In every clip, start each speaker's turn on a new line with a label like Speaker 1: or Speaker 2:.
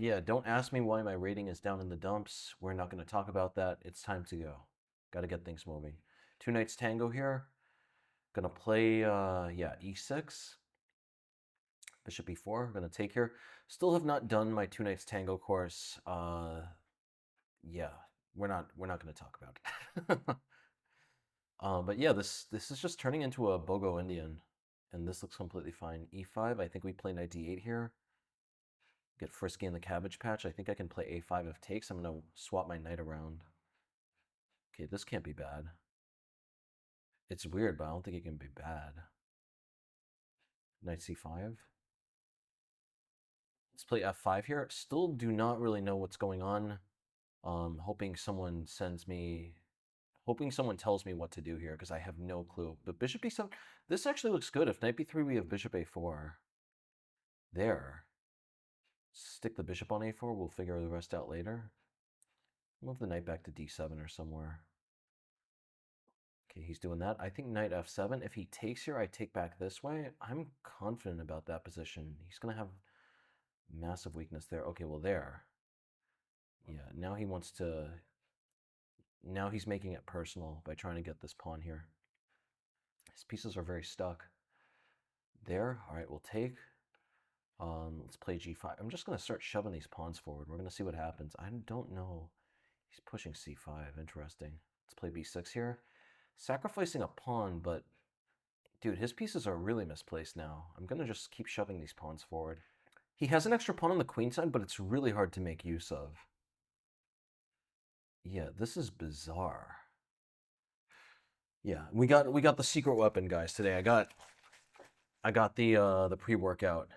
Speaker 1: Yeah, don't ask me why my rating is down in the dumps. We're not going to talk about that. It's time to go. Got to get things moving. Two Knights Tango here. Gonna play, yeah, e6. Bishop e4. Gonna take here. Still have not done my Two Knights Tango course. Yeah, we're not gonna talk about it. But yeah, this is just turning into a Bogo Indian, and this looks completely fine. e5. I think we play knight d8 here. Get frisky in the cabbage patch. I think I can play a5 if takes. I'm gonna swap my knight around. Okay, this can't be bad. It's weird, but I don't think it can be bad. Knight c5. Let's play f5 here. Still do not really know what's going on. Hoping someone sends me, hoping someone tells me what to do here because I have no clue. But bishop e7, this actually looks good. If knight b3, we have bishop a4. There. Stick the bishop on a4. We'll figure the rest out later. Move the knight back to d7 or somewhere. Okay, he's doing that. I think knight f7. If he takes here, I take back this way. I'm confident about that position. He's going to have massive weakness there. Okay, well, there. Yeah, now he wants to... Now he's making it personal by trying to get this pawn here. His pieces are very stuck. There. All right, we'll take. Let's play g5. I'm just going to start shoving these pawns forward. We're going to see what happens. I don't know. He's pushing c5. Interesting. Let's play b6 here. Sacrificing a pawn, but dude, his pieces are really misplaced now. I'm going to just keep shoving these pawns forward. He has an extra pawn on the queen side, but it's really hard to make use of. Yeah, this is bizarre. Yeah, we got the secret weapon, guys, today. I got the pre-workout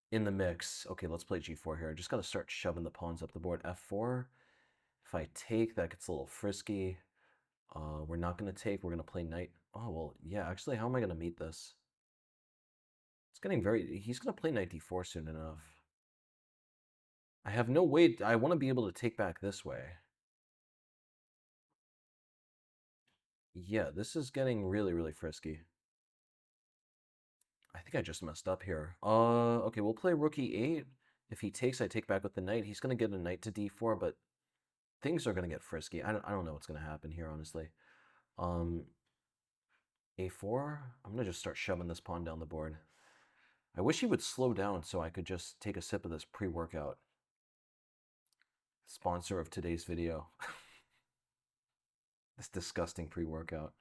Speaker 1: in the mix. Okay, let's play g4 here. I just got to start shoving the pawns up the board. f4. If I take, that gets a little frisky. We're not going to take. We're going to play knight. Oh, well, yeah, actually, how am I going to meet this? It's getting very... He's going to play knight d4 soon enough. I have no way... I want to be able to take back this way. Yeah, this is getting really, really frisky. I think I just messed up here. Okay, we'll play rook e8. If he takes, I take back with the knight. He's going to get a knight to d4, but things are going to get frisky. I don't know what's going to happen here, honestly. A4. I'm going to just start shoving this pawn down the board. I wish he would slow down so I could just take a sip of this pre-workout. Sponsor of today's video. This disgusting pre-workout.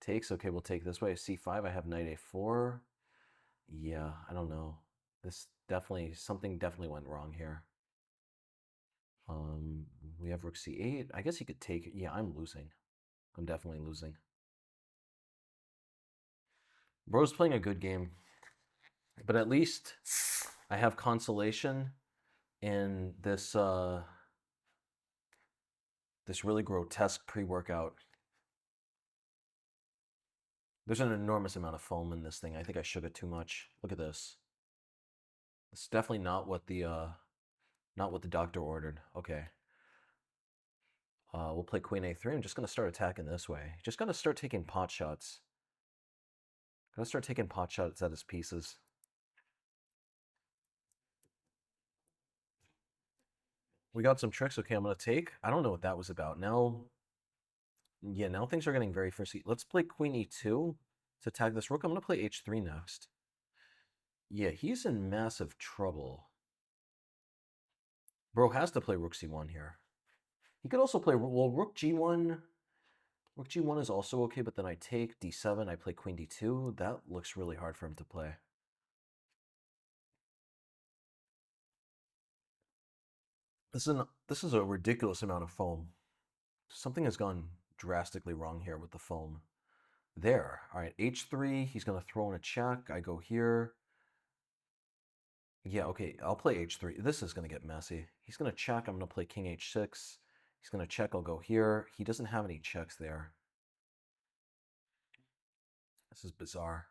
Speaker 1: Takes. Okay, we'll take this way. c5. I have knight a4. Yeah, I don't know. This definitely... Something definitely went wrong here. We have rook c8. I guess he could take it. Yeah, I'm losing. I'm definitely losing. Bro's playing a good game. But at least I have consolation in this this really grotesque pre-workout. There's an enormous amount of foam in this thing. I think I shook it too much. Look at this. It's definitely not what the doctor ordered. Okay. We'll play queen a3. I'm just going to start attacking this way. Just going to start taking pot shots. Going to start taking pot shots at his pieces. We got some tricks. Okay, I'm going to take. I don't know what that was about. Now, yeah, now things are getting very frisky. Let's play queen e2 to attack this rook. I'm going to play h3 next. Yeah, he's in massive trouble. Bro has to play rook c1 here. He could also play, well, rook g1. Rook g1 is also okay, but then I take d7. I play queen d2. That looks really hard for him to play. This is a ridiculous amount of foam. Something has gone drastically wrong here with the foam. There. All right, h3. He's going to throw in a check. I go here. Yeah, okay, I'll play h3. This is going to get messy. He's going to check. I'm going to play king h6. He's going to check. I'll go here. He doesn't have any checks there. This is bizarre.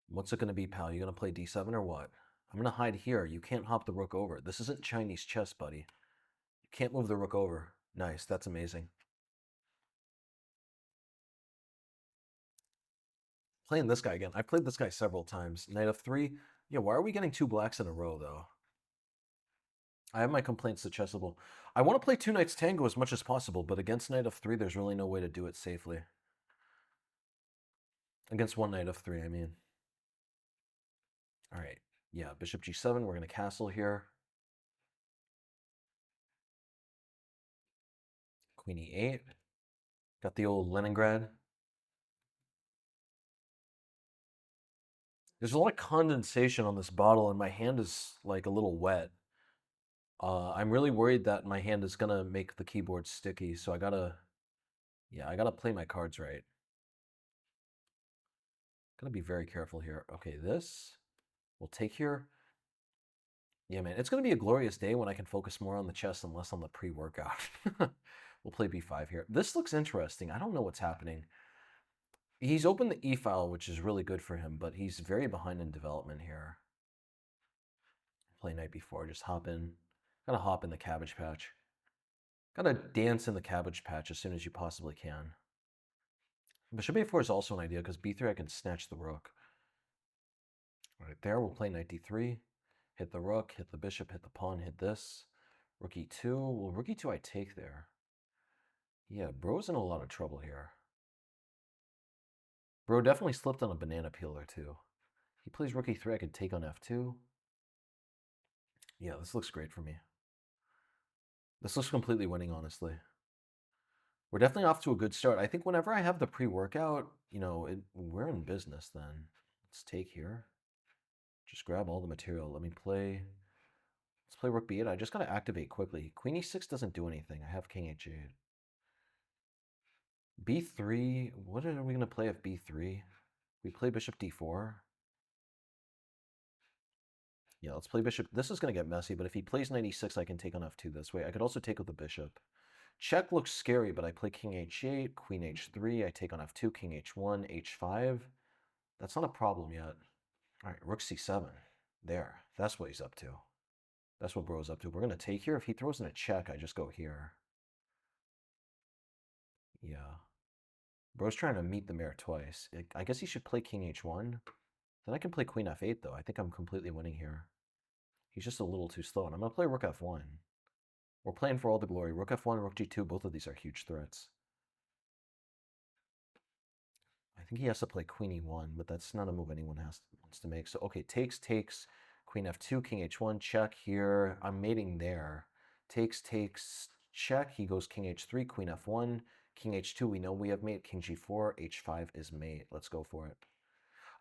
Speaker 1: What's it going to be, pal? You going to play d7 or what? I'm going to hide here. You can't hop the rook over. This isn't Chinese chess, buddy. You can't move the rook over. Nice. That's amazing. Playing this guy again. I've played this guy several times. Knight f3. Yeah, why are we getting two blacks in a row, though? I have my complaints accessible. I want to play two knights Tango as much as possible, but against knight of 3, there's really no way to do it safely. Against one knight of 3, I mean. All right. Yeah, bishop g7. We're going to castle here. Queen e8. Got the old Leningrad. There's a lot of condensation on this bottle, and my hand is like a little wet. I'm really worried that my hand is gonna make the keyboard sticky, so I gotta play my cards right. Gotta be very careful here. Okay, this we'll take here. Yeah, man, it's gonna be a glorious day when I can focus more on the chess and less on the pre-workout. We'll play b5 here. This looks interesting. I don't know what's happening. He's opened the e file, which is really good for him, but he's very behind in development here. Play knight b4, just hop in. Gotta hop in the cabbage patch. Gotta dance in the cabbage patch as soon as you possibly can. Bishop a4 is also an idea because b3 I can snatch the rook. Right there, we'll play knight d3. Hit the rook, hit the bishop, hit the pawn, hit this. Rook e2. Well, rook e2 I take there. Yeah, bro's in a lot of trouble here. Bro definitely slipped on a banana peel or two. He plays rook e3, I could take on f2. Yeah, this looks great for me. This looks completely winning, honestly. We're definitely off to a good start. I think whenever I have the pre-workout, we're in business then. Let's take here. Just grab all the material. Let's play rook b8. I just got to activate quickly. Queen e6 doesn't do anything. I have king h8. b3, what are we going to play if b3? We play bishop d4. Yeah, let's play bishop. This is going to get messy, but if he plays knight e6, I can take on f2 this way. I could also take with the bishop. Check looks scary, but I play king h8, queen h3. I take on f2, king h1, h5. That's not a problem yet. All right, rook c7. There. That's what he's up to. That's what bro's up to. We're going to take here. If he throws in a check, I just go here. Yeah. Bro's trying to meet the mare twice. I guess he should play king h1. Then I can play queen f8, though. I think I'm completely winning here. He's just a little too slow. And I'm going to play rook f1. We're playing for all the glory. Rook f1, rook g2, both of these are huge threats. I think he has to play queen e1, but that's not a move anyone wants to make. So, okay, takes, queen f2, king h1, check here. I'm mating there. Takes, check. He goes king h3, queen f1, king h2. We know we have mate. King g4, h5 is mate. Let's go for it.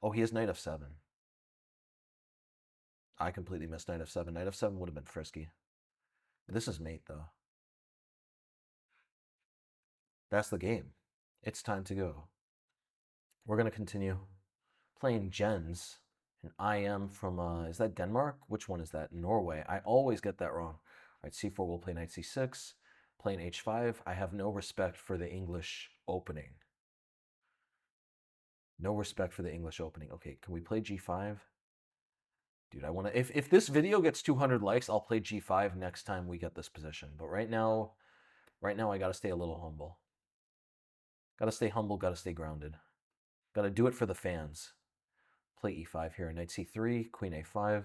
Speaker 1: Oh, he has knight f7. I completely missed knight f7. Knight f7 would have been frisky. This is mate, though. That's the game. It's time to go. We're going to continue playing gens. And I am from, is that Denmark? Which one is that? Norway. I always get that wrong. All right, c4, we'll play knight c6. Playing h5. I have no respect for the English opening. No respect for the English opening. Okay, can we play g5? Dude, I want to... If this video gets 200 likes, I'll play g5 next time we get this position. But right now I got to stay a little humble. Got to stay humble, got to stay grounded. Got to do it for the fans. Play e5 here. Knight c3, queen a5.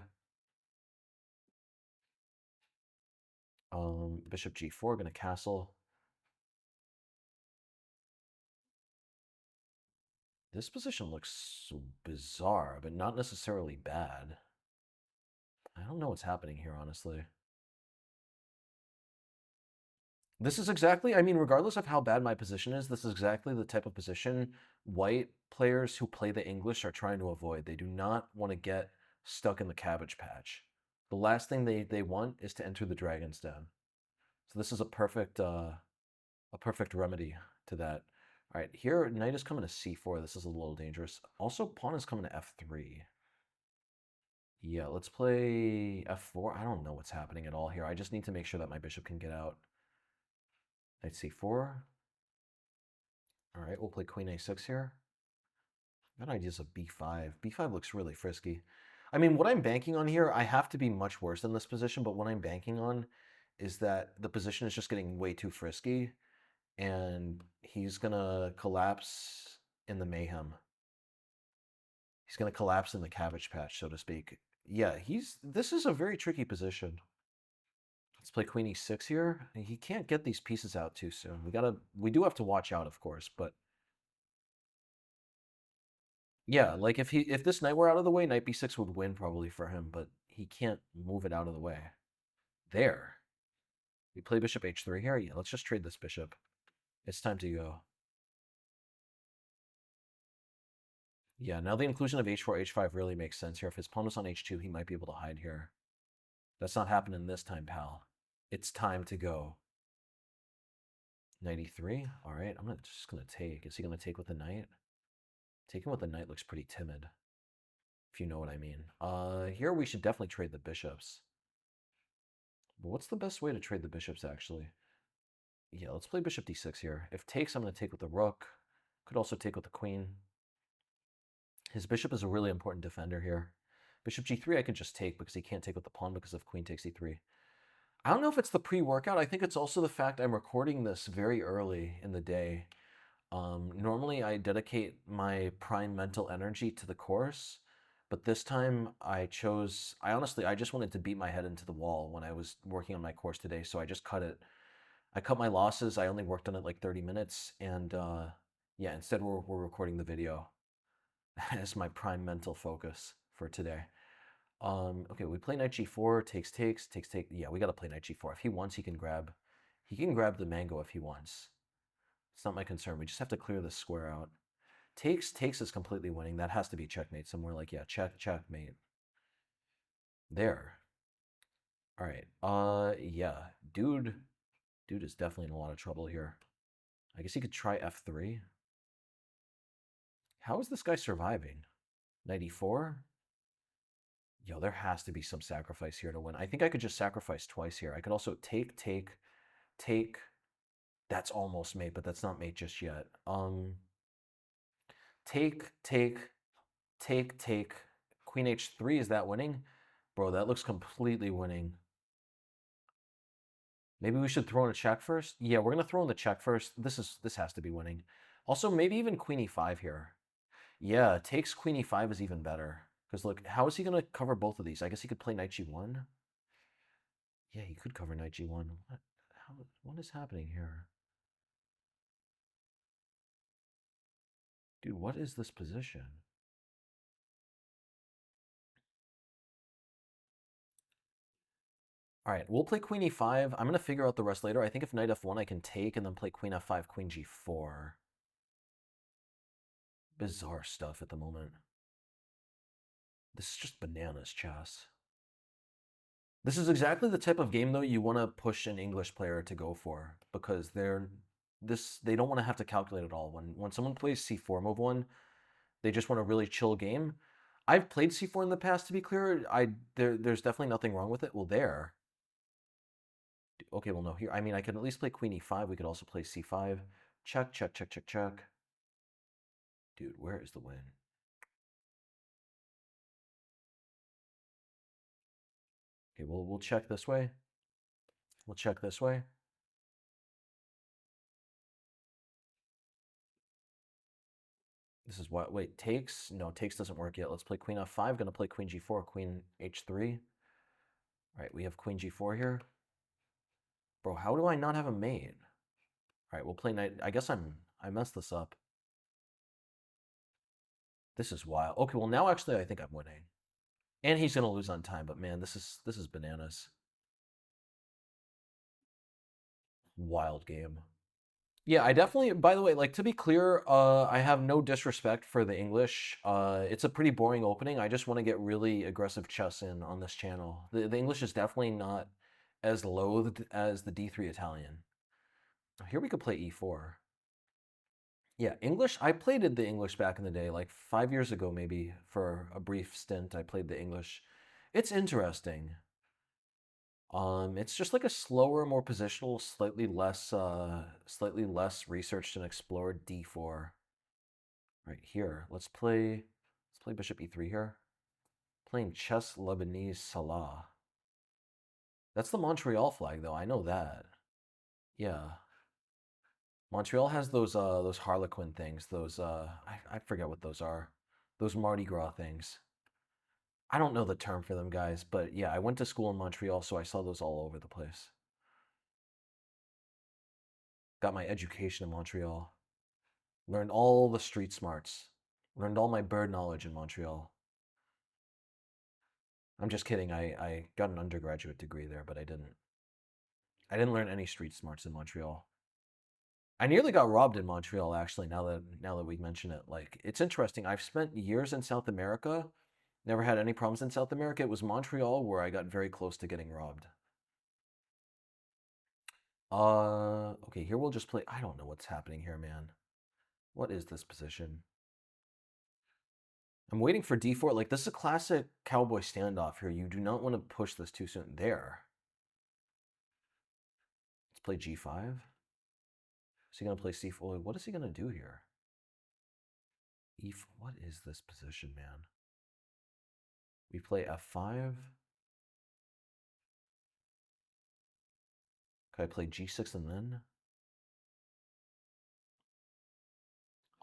Speaker 1: Bishop g4, going to castle. This position looks so bizarre, but not necessarily bad. I don't know what's happening here, honestly. This is exactly, I mean, regardless of how bad my position is, this is exactly the type of position white players who play the English are trying to avoid. They do not want to get stuck in the cabbage patch. The last thing they want is to enter the dragon's den. So this is a perfect remedy to that. All right, here knight is coming to c4. This is a little dangerous. Also, pawn is coming to f3. Yeah, let's play f4. I don't know what's happening at all here. I just need to make sure that my bishop can get out. Knight c4. All right, we'll play queen a6 here. Got ideas of b5. b5 looks really frisky. I mean, what I'm banking on here, I have to be much worse than this position, but what I'm banking on is that the position is just getting way too frisky, and he's going to collapse in the mayhem. He's going to collapse in the cabbage patch, so to speak. Yeah, this is a very tricky position. Let's play queen e6 here. He can't get these pieces out too soon. We do have to watch out, of course, but yeah, like if this knight were out of the way, knight b6 would win probably for him, but he can't move it out of the way. There. We play bishop h3 here. Yeah, let's just trade this bishop. It's time to go. Yeah, now the inclusion of h4, h5 really makes sense here. If his pawn was on h2, he might be able to hide here. That's not happening this time, pal. It's time to go. 93. All right, I'm just gonna take. Is he gonna take with the knight? Taking with the knight looks pretty timid, if you know what I mean. Here we should definitely trade the bishops. But what's the best way to trade the bishops, actually? Yeah, let's play bishop d6 here. If takes, I'm gonna take with the rook. Could also take with the queen. His bishop is a really important defender here. Bishop g3 I could just take because he can't take with the pawn because of queen takes e3. I don't know if it's the pre-workout. I think it's also the fact I'm recording this very early in the day. Normally I dedicate my prime mental energy to the course, but this time I honestly, I just wanted to beat my head into the wall when I was working on my course today, so I just cut it. I cut my losses. I only worked on it like 30 minutes, and yeah, instead we're recording the video as my prime mental focus for today. Okay, we play knight g4, takes, takes, takes, take. Yeah, we gotta play knight g4. If he wants, he can grab the mango if he wants. It's not my concern. We just have to clear this square out. Takes, takes is completely winning. That has to be checkmate somewhere. Like, yeah, checkmate. There. All right. Yeah, dude is definitely in a lot of trouble here. I guess he could try f3. How is this guy surviving? 94. Yo, there has to be some sacrifice here to win. I think I could just sacrifice twice here. I could also take, take, take. That's almost mate, but that's not mate just yet. Take, take, take, take. Queen h3, is that winning? Bro, that looks completely winning. Maybe we should throw in a check first? Yeah, we're going to throw in the check first. This has to be winning. Also, maybe even queen e5 here. Yeah, takes queen e5 is even better. Because look, how is he going to cover both of these? I guess he could play knight g1. Yeah, he could cover knight g1. What is happening here? Dude, what is this position? All right, we'll play queen e5. I'm going to figure out the rest later. I think if knight f1, I can take and then play queen f5, queen g4. Bizarre stuff at the moment. This is just bananas chess. This is exactly the type of game, though, you want to push an English player to go for because they don't want to have to calculate it all. When someone plays c4 move 1, they just want a really chill game. I've played c4 in the past, to be clear. There's definitely nothing wrong with it. Well, there. Okay, well, no, here. I mean, I could at least play queen e5. We could also play c5. Check, check, check, check, check. Dude, where is the win? Okay, we'll check this way. We'll check this way. This is what, wait, takes? No, takes doesn't work yet. Let's play queen f5. Gonna play queen g4, queen h3. All right, we have queen g4 here. Bro, how do I not have a mate? All right, we'll play knight. I guess I messed this up. This is wild. Okay, well now actually I think I'm winning. And he's gonna lose on time, but man, this is bananas. Wild game. Yeah, I definitely, by the way, like to be clear, I have no disrespect for the English. It's a pretty boring opening. I just want to get really aggressive chess in on this channel. The English is definitely not as loathed as the D3 Italian. Here we could play E4. Yeah, English, I played the English back in the day, like 5 years ago maybe, for a brief stint. I played the English. It's interesting. It's just like a slower, more positional, slightly less researched and explored d4. Right here, let's play bishop e3 here. Playing chess Lebanese Salah. That's the Montreal flag, though. I know that. Yeah, Montreal has those Harlequin things. Those I forget what those are. Those Mardi Gras things. I don't know the term for them, guys, but yeah, I went to school in Montreal, so I saw those all over the place. Got my education in Montreal. Learned all the street smarts. Learned all my bird knowledge in Montreal. I'm just kidding. I got an undergraduate degree there, but I didn't. I didn't learn any street smarts in Montreal. I nearly got robbed in Montreal, actually. Now that we mention it, like it's interesting. I've spent years in South America, never had any problems in South America. It was Montreal where I got very close to getting robbed. Okay, here we'll just play. I don't know what's happening here, man. What is this position? I'm waiting for d4. Like, this is a classic cowboy standoff here. You do not want to push this too soon. There. Let's play g5. Is he going to play c4? What is he going to do here? What is this position, man? We play f5. Could I play g6 and then?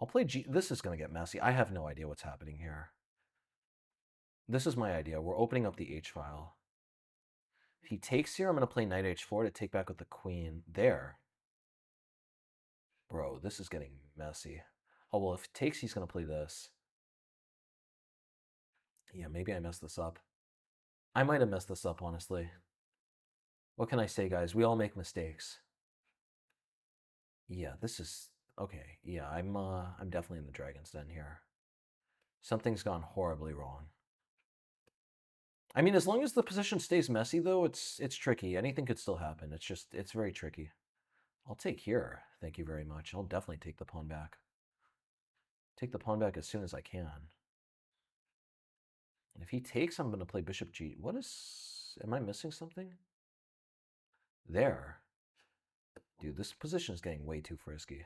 Speaker 1: I'll play g... This is going to get messy. I have no idea what's happening here. This is my idea. We're opening up the h file. If he takes here, I'm going to play knight h4 to take back with the queen. There. Bro, this is getting messy. Oh, well, if he takes, he's going to play this. Yeah, maybe I messed this up. I might have messed this up, honestly. What can I say, guys? We all make mistakes. Yeah, this is... Okay, yeah, I'm definitely in the Dragon's Den here. Something's gone horribly wrong. I mean, as long as the position stays messy, though, it's tricky. Anything could still happen. It's very tricky. I'll take here. Thank you very much. I'll definitely take the pawn back. Take the pawn back as soon as I can. And if he takes, I'm going to play bishop g. What is... Am I missing something? There. Dude, this position is getting way too frisky.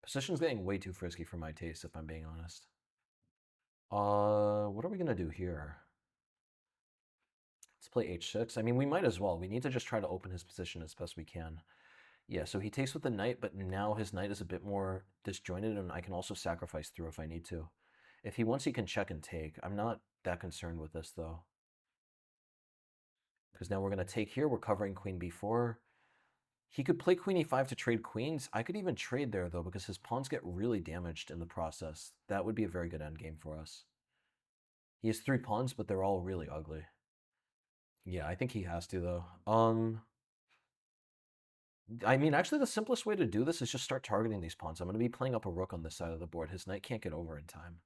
Speaker 1: Position's getting way too frisky for my taste, if I'm being honest. What are we going to do here? Let's play h6. I mean, we might as well. We need to just try to open his position as best we can. Yeah, so he takes with the knight, but now his knight is a bit more disjointed, and I can also sacrifice through if I need to. If he wants, he can check and take. I'm not that concerned with this, though. Because now we're going to take here. We're covering queen b4. He could play queen e5 to trade queens. I could even trade there, though, because his pawns get really damaged in the process. That would be a very good endgame for us. He has 3 pawns, but they're all really ugly. Yeah, I think he has to, though. I mean, actually, the simplest way to do this is just start targeting these pawns. I'm going to be playing up a rook on this side of the board. His knight can't get over in time.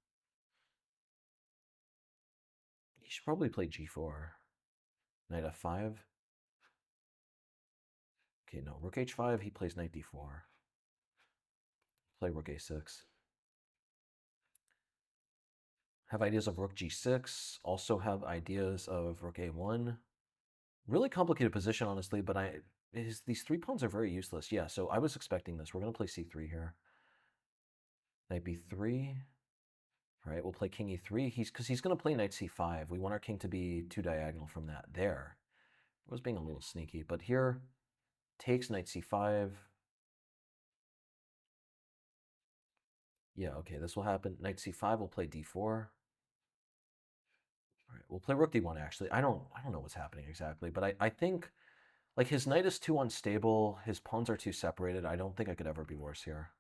Speaker 1: He should probably play g4. Knight f5. Okay, no. Rook h5, he plays knight d4. Play rook a6. Have ideas of rook g6. Also have ideas of rook a1. Really complicated position, honestly, but these 3 pawns are very useless. Yeah, so I was expecting this. We're going to play c3 here. Knight b3. All right, we'll play king e3. Because he's going to play knight c5. We want our king to be 2 diagonal from that. There. I was being a little sneaky, but here, takes knight c5. Yeah, okay, this will happen. Knight c5, we'll play d4. All right, we'll play rook d1, actually. I don't know what's happening exactly, but I think, like, his knight is too unstable. His pawns are too separated. I don't think I could ever be worse here.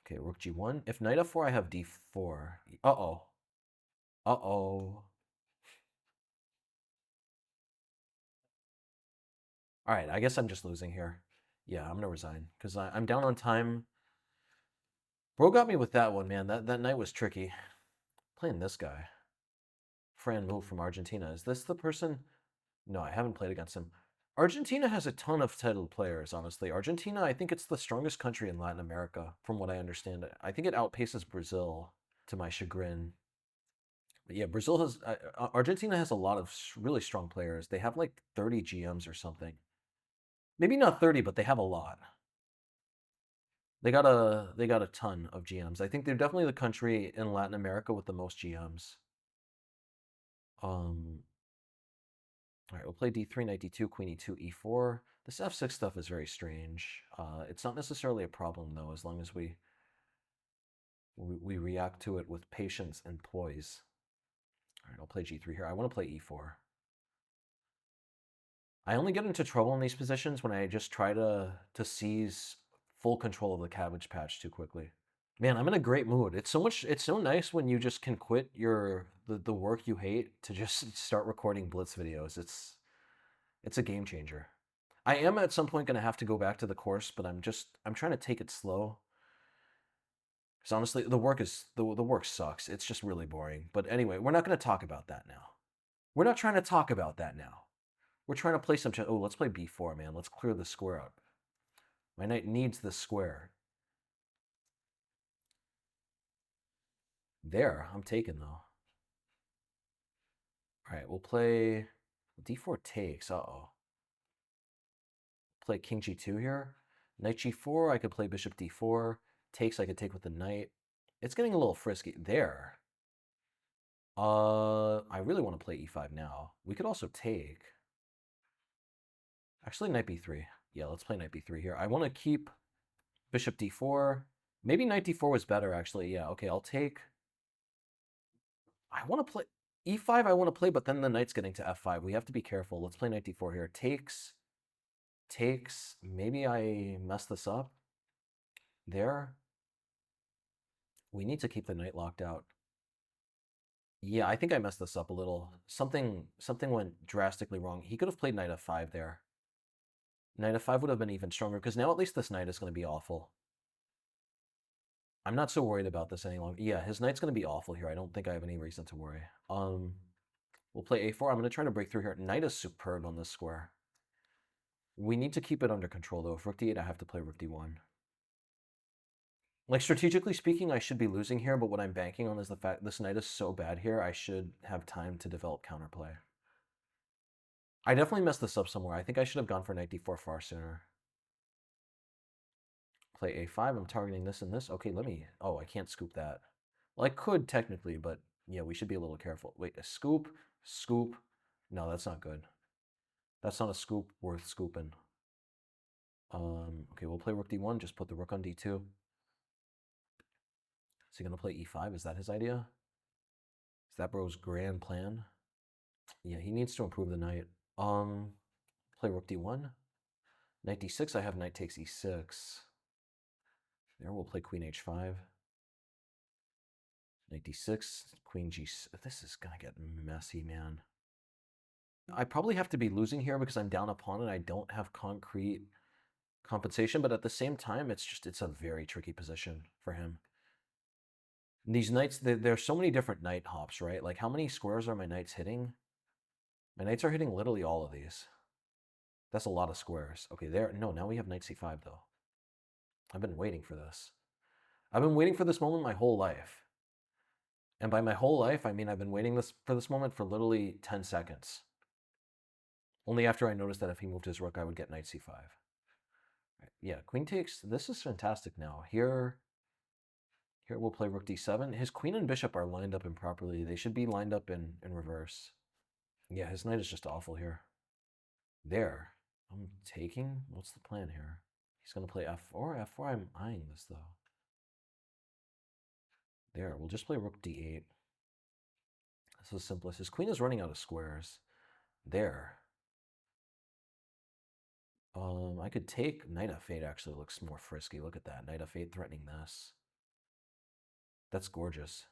Speaker 1: Okay, rook g1. If knight f4, I have d4. Uh-oh. Uh-oh. All right, I guess I'm just losing here. Yeah, I'm going to resign because I'm down on time. Bro got me with that one, man. That knight was tricky. Playing this guy. Fran Mo from Argentina. Is this the person? No, I haven't played against him. Argentina has a ton of titled players, honestly. Argentina, I think it's the strongest country in Latin America, from what I understand. I think it outpaces Brazil, to my chagrin. But yeah, Argentina has a lot of really strong players. They have like 30 GMs or something. Maybe not 30, but they have a lot. They got a ton of GMs. I think they're definitely the country in Latin America with the most GMs. All right, we'll play d3, knight d2, queen e2, e4. This f6 stuff is very strange. It's not necessarily a problem, though, as long as we react to it with patience and poise. All right, I'll play g3 here. I want to play e4. I only get into trouble in these positions when I just try to seize full control of the cabbage patch too quickly. Man, I'm in a great mood. It's so nice when you just can quit the work you hate to just start recording Blitz videos. It's a game changer. I am at some point gonna have to go back to the course, but I'm trying to take it slow. Because honestly, the work sucks. It's just really boring. But anyway, we're not gonna talk about that now. We're not trying to talk about that now. We're trying to play some. Oh, let's play b4, man. Let's clear the square up. My knight needs the square. There, I'm taken though. All right, we'll play d4 takes. Uh-oh. Play king g2 here. Knight g4, I could play bishop d4. Takes, I could take with the knight. It's getting a little frisky. There. I really want to play e5 now. We could also take. Actually, knight b3. Yeah, let's play knight b3 here. I want to keep bishop d4. Maybe knight d4 was better, actually. Yeah, okay, I'll take. I want to play e5. I want to play, but then the knight's getting to f5. We have to be careful. Let's play knight d4 here. Takes. Takes. Maybe I messed this up. There. We need to keep the knight locked out. Yeah, I think I messed this up a little. Something went drastically wrong. He could have played knight f5 there. Knight f5 would have been even stronger, because now at least this knight is going to be awful. I'm not so worried about this any longer. Yeah, his knight's going to be awful here. I don't think I have any reason to worry. We'll play a4. I'm going to try to break through here. Knight is superb on this square. We need to keep it under control, though. If rook d8, I have to play rook d1. Like, strategically speaking, I should be losing here, but what I'm banking on is the fact this knight is so bad here, I should have time to develop counterplay. I definitely messed this up somewhere. I think I should have gone for knight d4 far sooner. Play a5. I'm targeting this and this. Okay, let me... Oh, I can't scoop that. Well, I could technically, but yeah, we should be a little careful. Wait, a scoop? Scoop? No, that's not good. That's not a scoop worth scooping. Okay, we'll play rook d1. Just put the rook on d2. Is he going to play e5? Is that his idea? Is that bro's grand plan? Yeah, he needs to improve the knight. Play rook d1. Knight d6, I have knight takes e6. There, we'll play queen h5. Knight d6, queen g6. This is going to get messy, man. I probably have to be losing here because I'm down a pawn and I don't have concrete compensation, but at the same time, it's a very tricky position for him. These knights, there's so many different knight hops, right? Like, how many squares are my knights hitting? My knights are hitting literally all of these. That's a lot of squares. Okay, there. No, now we have knight c5, though. I've been waiting for this. I've been waiting for this moment my whole life. And by my whole life, I mean I've been waiting for this moment for literally 10 seconds. Only after I noticed that if he moved his rook, I would get knight c5. Right. Yeah, queen takes. This is fantastic now. Here we'll play rook d7. His queen and bishop are lined up improperly. They should be lined up in reverse. Yeah, his knight is just awful here. There. I'm taking? What's the plan here? He's going to play f4. f4, I'm eyeing this, though. There, we'll just play rook d8. This is simplest. His queen is running out of squares. There. I could take knight f8. Actually looks more frisky. Look at that. Knight f8 threatening this. That's gorgeous.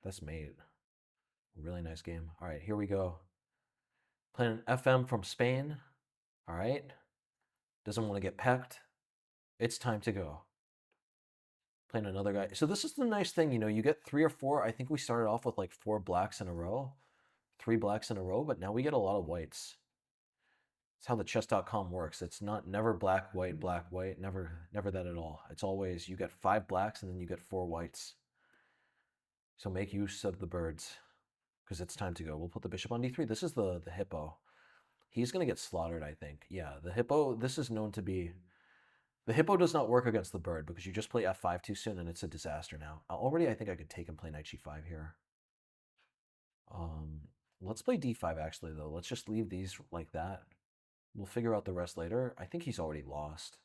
Speaker 1: That's mate. Really nice game. All right, here we go. Playing an FM from Spain. All right. Doesn't want to get pecked. It's time to go. Playing another guy. So this is the nice thing, you get 3 or 4. I think we started off with like 4 blacks in a row. 3 blacks in a row, but now we get a lot of whites. It's how the chess.com works. It's never black, white, never that at all. It's always you get 5 blacks and then you get 4 whites. So make use of the birds, because it's time to go. We'll put the bishop on d3. This is the hippo. He's going to get slaughtered, I think. Yeah, the hippo, this is known to be... The hippo does not work against the bird, because you just play f5 too soon and it's a disaster now. Already, I think I could take and play knight g5 here. Let's play d5, actually, though. Let's just leave these like that. We'll figure out the rest later. I think he's already lost.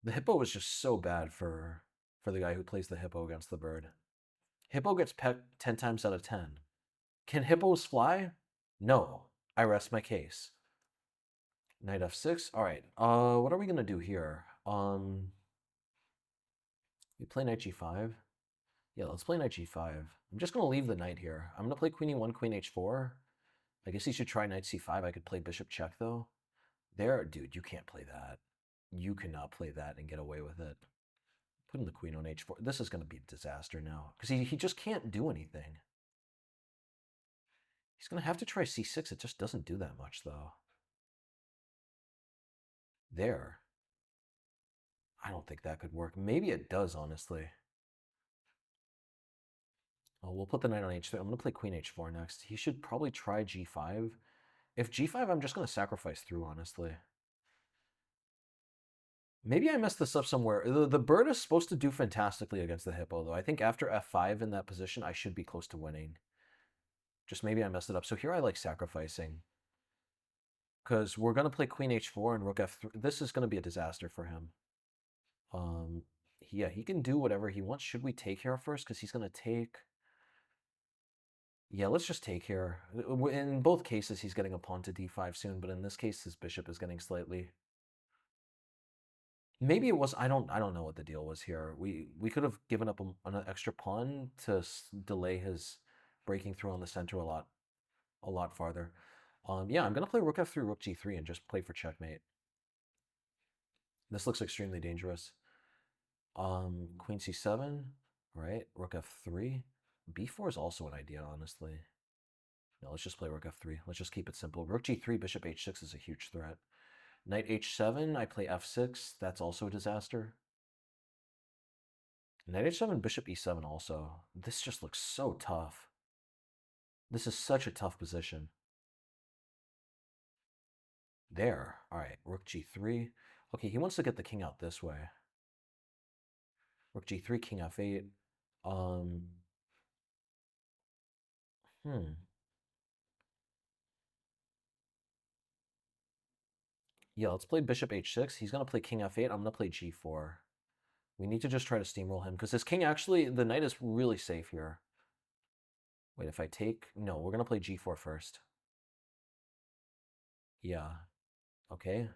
Speaker 1: The hippo is just so bad for the guy who plays the hippo against the bird. Hippo gets pecked 10 times out of 10. Can hippos fly? No. I rest my case. Knight f6. All right. What are we gonna do here? We play knight g5. Yeah, let's play knight g5. I'm just gonna leave the knight here. I'm gonna play queen e1, queen h4. I guess he should try knight c5. I could play bishop check though. There, dude, you can't play that. You cannot play that and get away with it. Putting the queen on h4. This is gonna be a disaster now because he just can't do anything. He's gonna have to try c6. It just doesn't do that much though. There. I don't think that could work. Maybe it does, honestly. Oh, we'll put the knight on h3. I'm going to play queen h4 next. He should probably try g5. If g5, I'm just going to sacrifice through, honestly. Maybe I messed this up somewhere. The bird is supposed to do fantastically against the hippo, though. I think after f5 in that position, I should be close to winning. Just maybe I messed it up. So here I like sacrificing. Because we're going to play queen h4 and rook f3. This is going to be a disaster for him. Yeah, he can do whatever he wants. Should we take here first? Because he's going to take... Yeah, let's just take here. In both cases, he's getting a pawn to d5 soon, but in this case, his bishop is getting slightly... Maybe it was... I don't know what the deal was here. We could have given up an extra pawn to delay his breaking through on the center a lot farther. Yeah, I'm going to play rook f3, rook g3, and just play for checkmate. This looks extremely dangerous. Queen c7, right? Rook f3. b4 is also an idea, honestly. No, let's just play rook f3. Let's just keep it simple. Rook g3, bishop h6 is a huge threat. Knight h7, I play f6. That's also a disaster. Knight h7, bishop e7 also. This just looks so tough. This is such a tough position. There. All right, rook g3. Okay, he wants to get the king out this way. Rook g3, king f8. Yeah, let's play bishop h6. He's going to play king f8. I'm going to play g4. We need to just try to steamroll him because his king actually, the knight is really safe here. Wait, if I take... No, we're going to play g4 first. Yeah. Okay.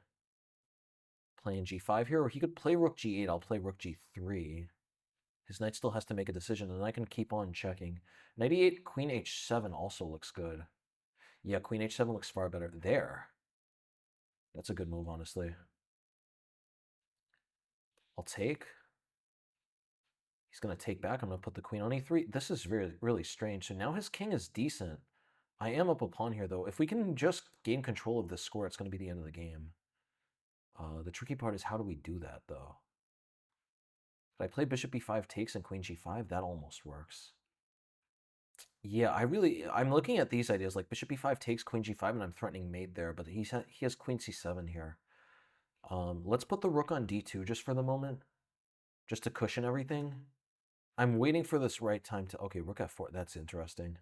Speaker 1: Playing g5 here, or he could play rook g8. I'll play rook g3. His knight still has to make a decision, and I can keep on checking. Knight e8, queen h7 also looks good. Yeah, queen h7 looks far better. There. That's a good move, honestly. I'll take. He's going to take back. I'm going to put the queen on e3. This is really strange. So now his king is decent. I am up a pawn here, though. If we can just gain control of this score, it's going to be the end of the game. The tricky part is how do we do that, though? If I play bishop b5 takes and queen g5, that almost works. Yeah, I'm looking at these ideas, like bishop b5 takes, queen g5, and I'm threatening mate there, but he has queen c7 here. Let's put the rook on d2 just for the moment, just to cushion everything. I'm waiting for this right time to... Okay, rook f4, that's interesting.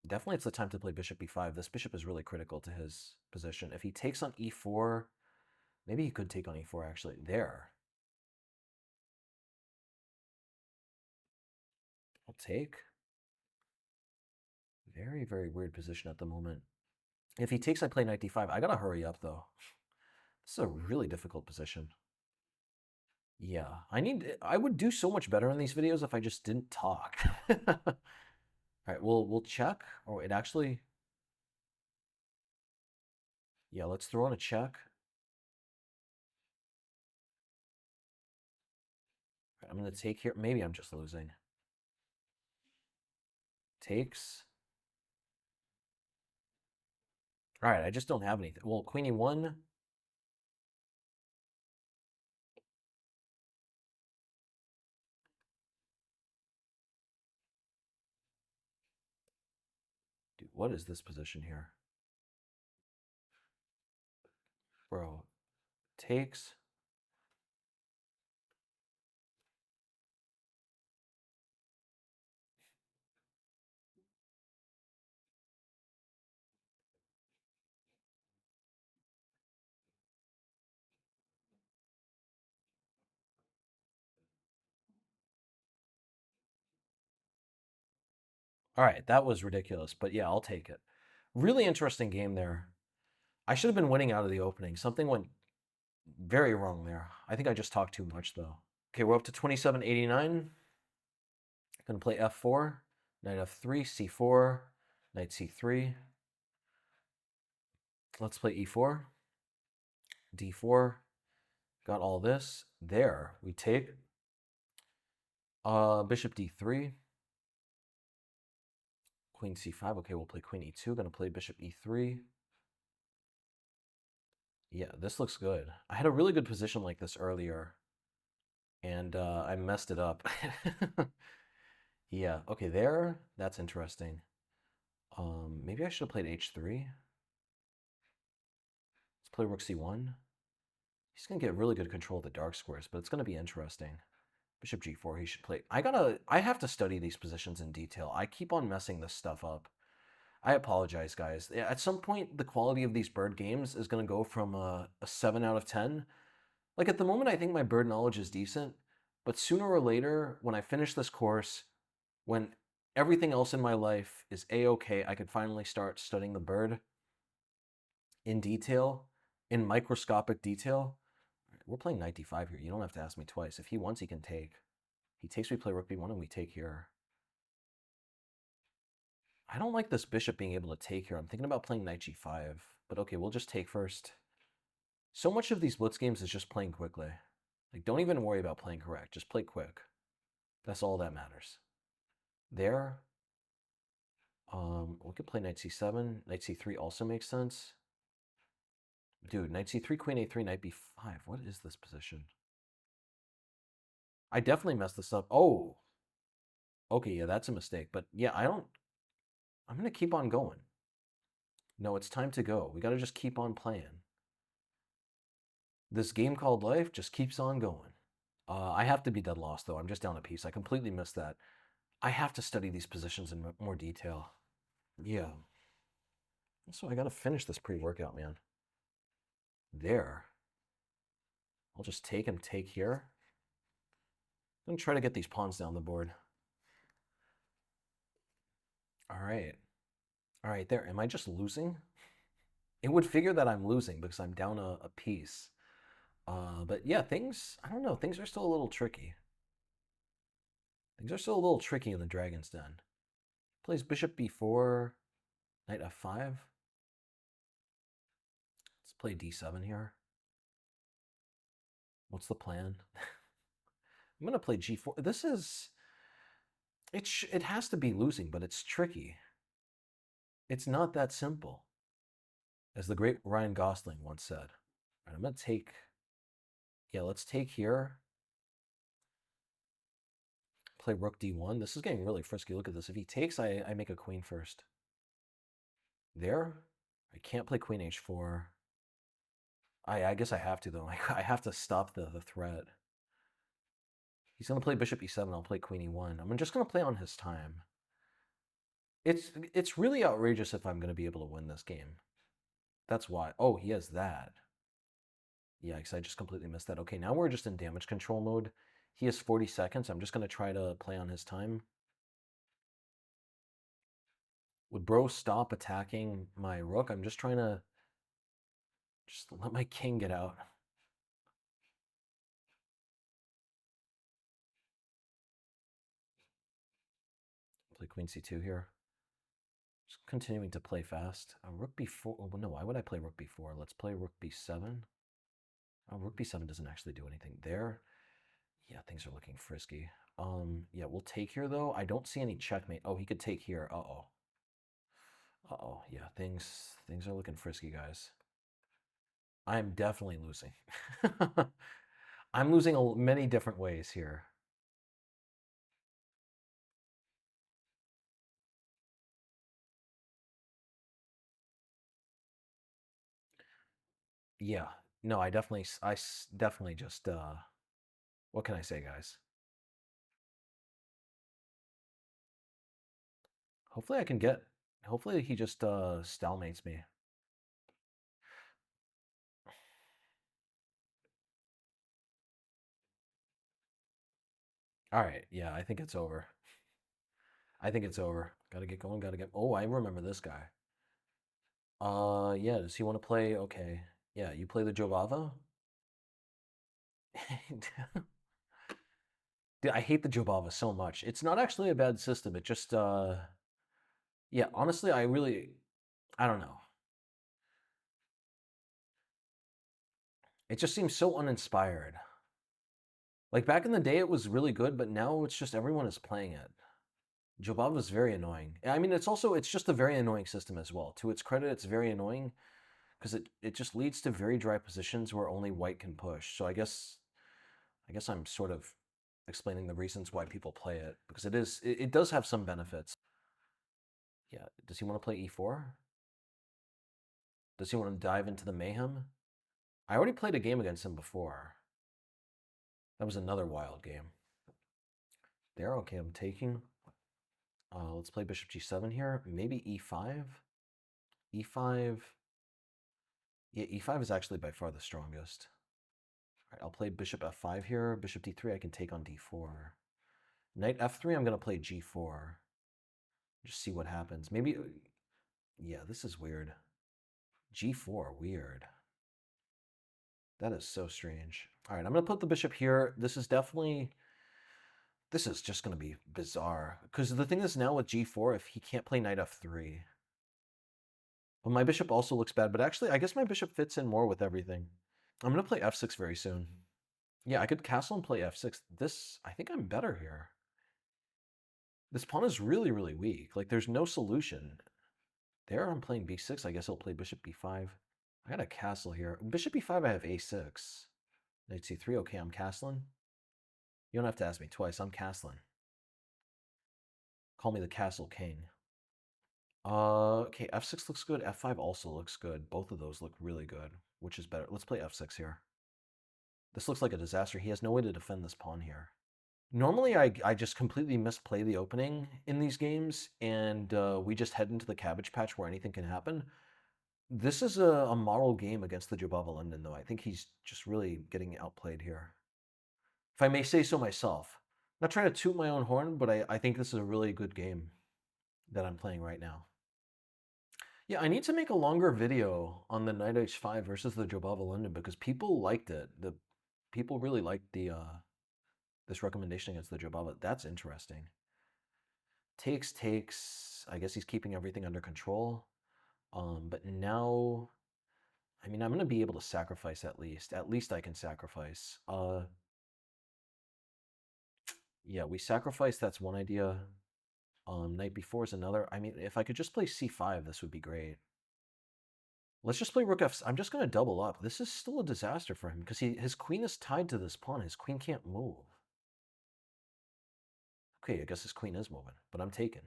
Speaker 1: Definitely it's the time to play bishop b5. This bishop is really critical to his position. If he takes on e4, maybe he could take on e4, actually. There. I'll take. Very, very weird position at the moment. If he takes, I play knight d5. I gotta hurry up, though. This is a really difficult position. Yeah, I would do so much better in these videos if I just didn't talk. All right, we'll check. Oh, it actually... Yeah, let's throw in a check. Right, I'm going to take here. Maybe I'm just losing. Takes. All right, I just don't have anything. Well, queen e1. Dude, what is this position here? Bro, takes. All right, that was ridiculous, but yeah, I'll take it. Really interesting game there. I should have been winning out of the opening. Something went very wrong there. I think I just talked too much though. Okay, we're up to 2789. Gonna play f4, knight f3, c4, knight c3. Let's play e4, d4. Got all this. There, we take bishop d3, queen c5. Okay, we'll play queen e2. Gonna play bishop e3. Yeah, this looks good. I had a really good position like this earlier, and I messed it up. Yeah, okay, there. That's interesting. Maybe I should have played h3. Let's play rook c1. He's gonna get really good control of the dark squares, but it's gonna be interesting. Bishop g4, he should play. I have to study these positions in detail. I keep on messing this stuff up. I apologize, guys. At some point, the quality of these bird games is gonna go from a 7 out of 10. Like at the moment, I think my bird knowledge is decent, but sooner or later, when I finish this course, when everything else in my life is a-okay, I could finally start studying the bird in detail, in microscopic detail. We're playing knight d5 here. You don't have to ask me twice. If he wants, he can take. He takes, we play rook b1, and we take here. I don't like this bishop being able to take here. I'm thinking about playing knight g5, but okay, we'll just take first. So much of these blitz games is just playing quickly. Like, don't even worry about playing correct. Just play quick. That's all that matters. There. We could play knight c7. Knight c3 also makes sense. Dude, knight c3, queen a3, knight b5. What is this position? I definitely messed this up. Oh. Okay, yeah, that's a mistake. But yeah, I'm going to keep on going. No, it's time to go. We got to just keep on playing. This game called life just keeps on going. I have to be dead lost, though. I'm just down a piece. I completely missed that. I have to study these positions in more detail. Yeah. So I got to finish this pre-workout, man. There. I'll just take and take here. I'm going to try to get these pawns down the board. All right. All right, there. Am I just losing? It would figure that I'm losing because I'm down a piece. But yeah, I don't know, things are still a little tricky. Things are still a little tricky in the Dragon's Den. Plays bishop b4, knight f5. Let's play d7 here. What's the plan? I'm going to play g4. It has to be losing, but it's tricky. It's not that simple, as the great Ryan Gosling once said. All right, I'm going to take, yeah, let's take here. Play rook d1. This is getting really frisky. Look at this. If he takes, I make a queen first. There. I can't play queen h4. I guess I have to, though. I have to stop the threat. He's going to play bishop e7. I'll play queen e1. I'm just going to play on his time. It's really outrageous if I'm going to be able to win this game. That's why. Oh, he has that. Yikes, I just completely missed that. Okay, now we're just in damage control mode. He has 40 seconds. I'm just going to try to play on his time. Would bro stop attacking my rook? I'm just trying to just let my king get out. Play queen c2 here. Just continuing to play fast. Rook b4. Oh, no, why would I play rook b4? Let's play rook b7. Oh, rook b7 doesn't actually do anything there. Yeah, things are looking frisky. Yeah, we'll take here, though. I don't see any checkmate. Oh, he could take here. Uh-oh. Uh-oh. Yeah, things are looking frisky, guys. I'm definitely losing. I'm losing many different ways here. Yeah. No, I definitely just, what can I say, guys? Hopefully I can get, hopefully he just, stalemates me. All right. Yeah, I think it's over. I think it's over. Gotta get going, gotta get, oh, I remember this guy. Yeah, does he want to play? Okay. Yeah, you play the Jobava? Dude, I hate the Jobava so much. It's not actually a bad system. It just, yeah, honestly, I don't know. It just seems so uninspired. Like back in the day, it was really good, but now it's just everyone is playing it. Jobava is very annoying. I mean, it's just a very annoying system as well. To its credit, it's very annoying because it just leads to very dry positions where only white can push. So I guess I'm sort of explaining the reasons why people play it because it does have some benefits. Yeah, does he want to play e4? Does he want to dive into the Mayhem? I already played a game against him before. That was another wild game. There, okay, I'm taking. Let's play bishop g7 here. Maybe e5. E5. Yeah, e5 is actually by far the strongest. All right, I'll play bishop f5 here. Bishop d3, I can take on d4. Knight f3, I'm going to play g4. Just see what happens. Maybe, yeah, this is weird. G4, weird. That is so strange. All right, I'm going to put the bishop here. This is just going to be bizarre. Because the thing is now with g4, if he can't play knight f3. But my bishop also looks bad. But actually, I guess my bishop fits in more with everything. I'm going to play f6 very soon. Yeah, I could castle and play f6. I think I'm better here. This pawn is really, really weak. Like, there's no solution. There, I'm playing b6. I guess I'll play bishop b5. I got a castle here. Bishop b5, I have a6. Knight c3. Okay, I'm castling. You don't have to ask me twice. I'm castling. Call me the castle king. Okay, f6 looks good. f5 also looks good. Both of those look really good. Which is better? Let's play f6 here. This looks like a disaster. He has no way to defend this pawn here. Normally, I just completely misplay the opening in these games, and we just head into the cabbage patch where anything can happen. This is a moral game against the Jobava London, though. I think he's just really getting outplayed here. If I may say so myself. I'm not trying to toot my own horn, but I think this is a really good game that I'm playing right now. Yeah, I need to make a longer video on the Knight H5 versus the Jobava London because people liked it. The people really liked the this recommendation against the Jobava. That's interesting. Takes. I guess he's keeping everything under control. But now, I mean, I'm gonna be able to sacrifice at least. At least I can sacrifice. Yeah, we sacrifice. That's one idea. Knight b4 is another. I mean, if I could just play c5, this would be great. Let's just play rook f. I'm just gonna double up. This is still a disaster for him because his queen is tied to this pawn. His queen can't move. Okay, I guess his queen is moving, but I'm taken.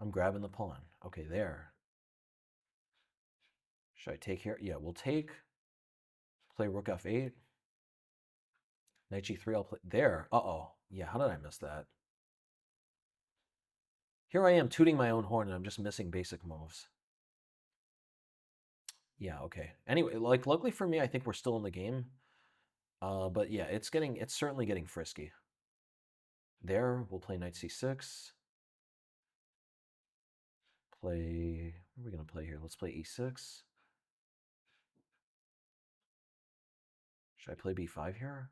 Speaker 1: I'm grabbing the pawn. Okay, there. Should I take here? Yeah, we'll take. Play rook f8. Knight g3, I'll play. There. Uh-oh. Yeah, how did I miss that? Here I am tooting my own horn, and I'm just missing basic moves. Yeah, okay. Anyway, like, luckily for me, I think we're still in the game. But yeah, it's certainly getting frisky. There, we'll play knight c6. What are we going to play here? Let's play e6. Should I play b5 here?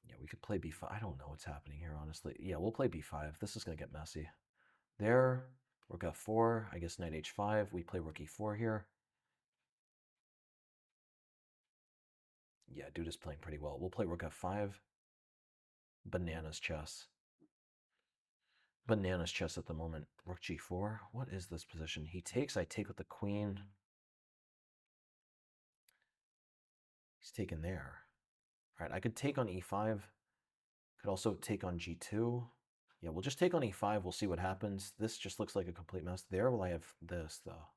Speaker 1: Yeah, we could play b5. I don't know what's happening here, honestly. Yeah, we'll play b5. This is going to get messy. There, rook f4. I guess knight h5. We play rook e4 here. Yeah, dude is playing pretty well. We'll play rook f5. Bananas chess. Bananas chess at the moment. Rook g4. What is this position? He takes. I take with the queen. He's taken there. All right, I could take on e5. Could also take on g2. Yeah, we'll just take on e5. We'll see what happens. This just looks like a complete mess. There will I have this, though.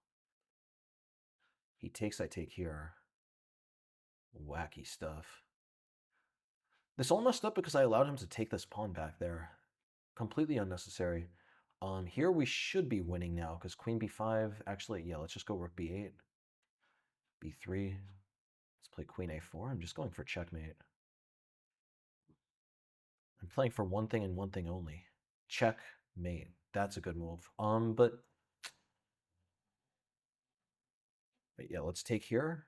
Speaker 1: He takes. I take here. Wacky stuff. This all messed up because I allowed him to take this pawn back there. Completely unnecessary. Here we should be winning now because queen b5. Actually, yeah, let's just go rook b8. b3. Let's play queen a4. I'm just going for checkmate. I'm playing for one thing and one thing only. Checkmate. That's a good move. But But yeah, let's take here.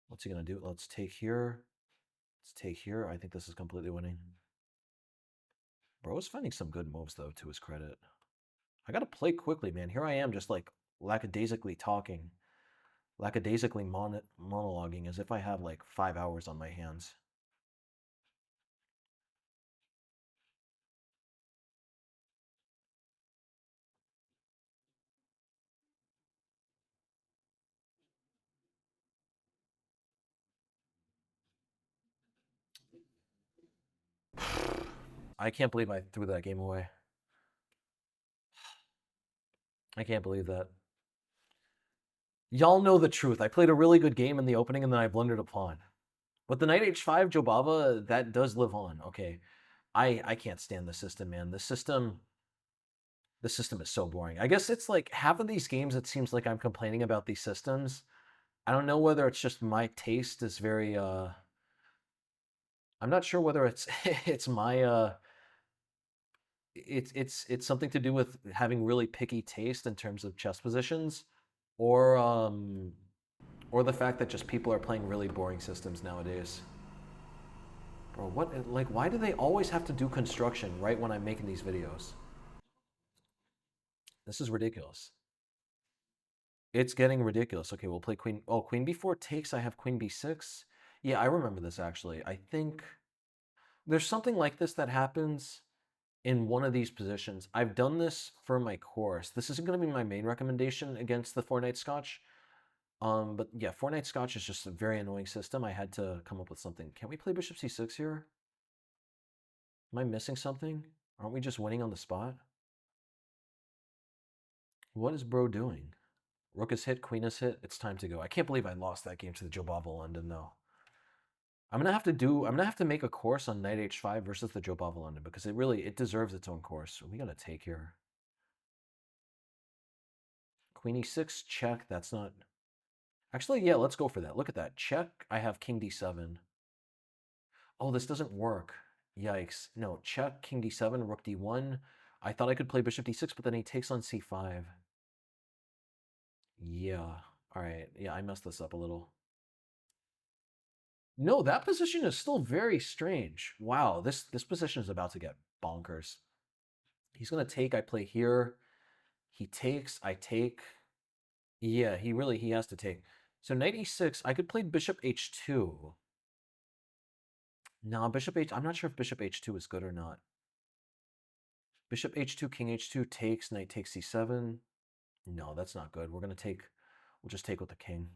Speaker 1: What's he gonna do? Let's take here. Let's take here. I think this is completely winning. Bro is finding some good moves though, to his credit. I gotta play quickly, man. Here I am, just like lackadaisically talking, lackadaisically monologuing, as if I have like 5 hours on my hands. I can't believe I threw that game away. I can't believe that. Y'all know the truth. I played a really good game in the opening and then I blundered a pawn. But the knight h5 Jobava, that does live on. Okay. I can't stand the system, man. The system is so boring. I guess it's like half of these games it seems like I'm complaining about these systems. I don't know whether it's just my taste is very I'm not sure whether it's it's my it's something to do with having really picky taste in terms of chess positions or or the fact that just people are playing really boring systems nowadays. Bro, what like why do they always have to do construction right when I'm making these videos? This is ridiculous. It's getting ridiculous. Okay, we'll play queen. Oh, queen b4 takes. I have queen b6. Yeah, I remember this actually. I think there's something like this that happens in one of these positions. I've done this for my course. This isn't going to be my main recommendation against the four-knight Scotch. But yeah, four-knight Scotch is just a very annoying system. I had to come up with something. Can we play bishop c6 here? Am I missing something? Aren't we just winning on the spot? What is bro doing? Rook is hit, queen is hit. It's time to go. I can't believe I lost that game to the Jobava London though. I'm gonna have to make a course on knight h5 versus the Jobava London because it deserves its own course. We gotta take here. Queen e6 check. That's not. Actually, yeah, let's go for that. Look at that. Check. I have king d7. Oh, this doesn't work. Yikes. No, check, king d7, rook d1. I thought I could play bishop d6, but then he takes on c5. Yeah. All right. Yeah, I messed this up a little. No, that position is still very strange. Wow, this position is about to get bonkers. He's gonna take. I play here. He takes. I take. Yeah, he has to take. So knight e6. I could play bishop h2. No, bishop h. I'm not sure if bishop h2 is good or not. Bishop h2, king h2 takes. Knight takes c7. No, that's not good. We're gonna take. We'll just take with the king.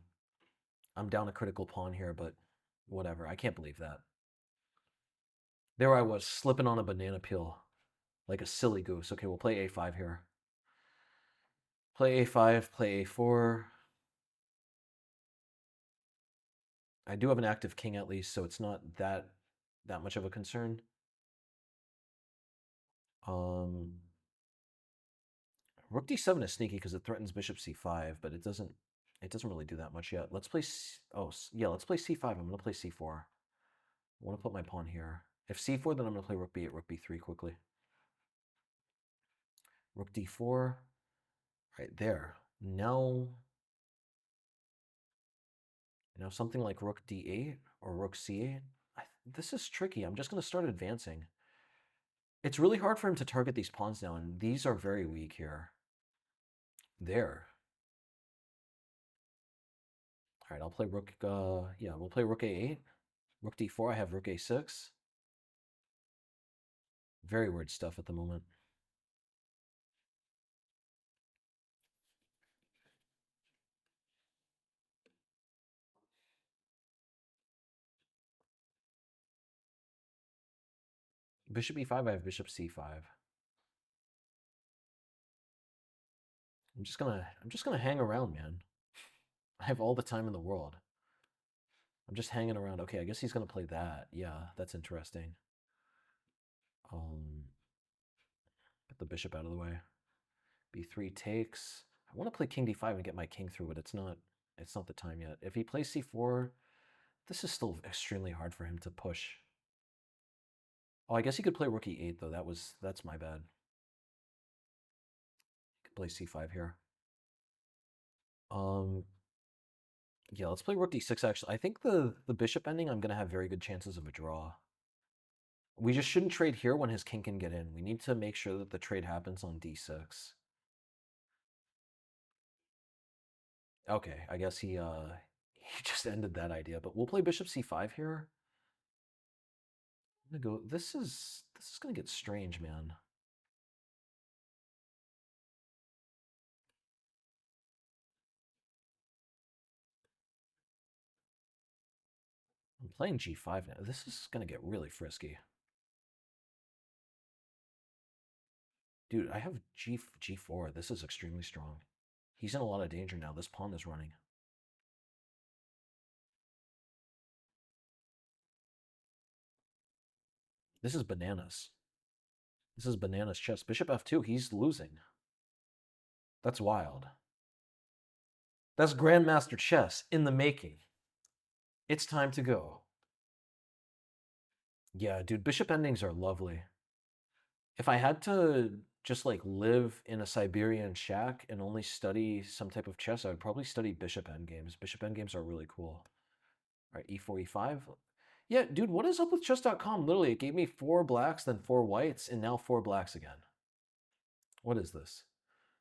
Speaker 1: I'm down a critical pawn here, but whatever. I can't believe that. There I was, slipping on a banana peel like a silly goose. Okay, we'll play a5 here. Play a5, play a4. I do have an active king at least, so it's not that much of a concern. Um, Rook d7 is sneaky because it threatens bishop c5, but it doesn't really do that much yet. Let's play yeah, let's play c5. I'm going to play c4. I want to put my pawn here. If c4, then I'm going to play rook b8, rook b3 quickly. Rook d4. Right there. Now something like rook d8 or rook c8. This is tricky. I'm just going to start advancing. It's really hard for him to target these pawns now, and these are very weak here. There. All right, I'll play rook, yeah, we'll play rook a8. Rook d4, I have rook a6. Very weird stuff at the moment. Bishop e5, I have bishop c5. I'm just gonna hang around, man. I have all the time in the world. I'm just hanging around. Okay, I guess he's gonna play that. Yeah, that's interesting. Get the bishop out of the way. b3 takes. I want to play king d5 and get my king through, but it's not the time yet. If he plays c4, this is still extremely hard for him to push. Oh, I guess he could play rook e8 though. That's my bad. He could play c5 here. Yeah, let's play rook d6 actually. I think the bishop ending, I'm going to have very good chances of a draw. We just shouldn't trade here when his king can get in. We need to make sure that the trade happens on d6. Okay, I guess he he just ended that idea, but we'll play bishop c5 here. I'm gonna go. This is gonna get strange, man. I'm playing g5 now. This is gonna get really frisky. Dude, I have g4. This is extremely strong. He's in a lot of danger now. This pawn is running. This is bananas. This is bananas chess. Bishop f2. He's losing. That's wild. That's Grandmaster chess in the making. It's time to go. Yeah, dude, bishop endings are lovely. If I had to just like live in a Siberian shack and only study some type of chess, I would probably study bishop endgames. Bishop endgames are really cool. All right, e4, e5. Yeah, dude, what is up with chess.com? Literally, it gave me 4 blacks, then 4 whites, and now 4 blacks again. What is this?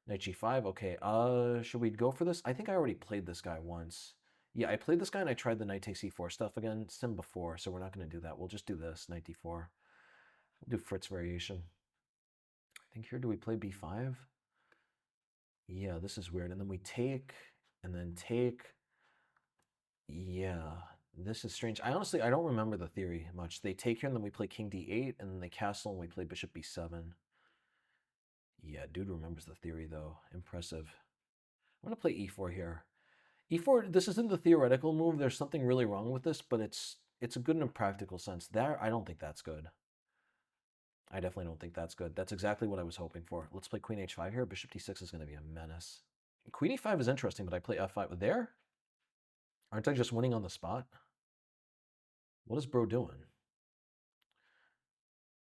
Speaker 1: Knight g5. Okay, should we go for this? I think I already played this guy once. Yeah, I played this guy and I tried the knight takes e4 stuff again. It's him before, so we're not going to do that. We'll just do this, knight d4. We'll do Fritz variation. I think here, do we play b5? Yeah, this is weird. And then we take, and then take. Yeah, this is strange. I don't remember the theory much. They take here, and then we play king d8, and then they castle, and we play bishop b7. Yeah, dude remembers the theory, though. Impressive. I'm going to play e4 here. E4, this isn't the theoretical move. There's something really wrong with this, but it's a good in a practical sense. There, I don't think that's good. I definitely don't think that's good. That's exactly what I was hoping for. Let's play queen h5 here. Bishop d6 is going to be a menace. Queen e5 is interesting, but I play f5. There? Aren't I just winning on the spot? What is bro doing?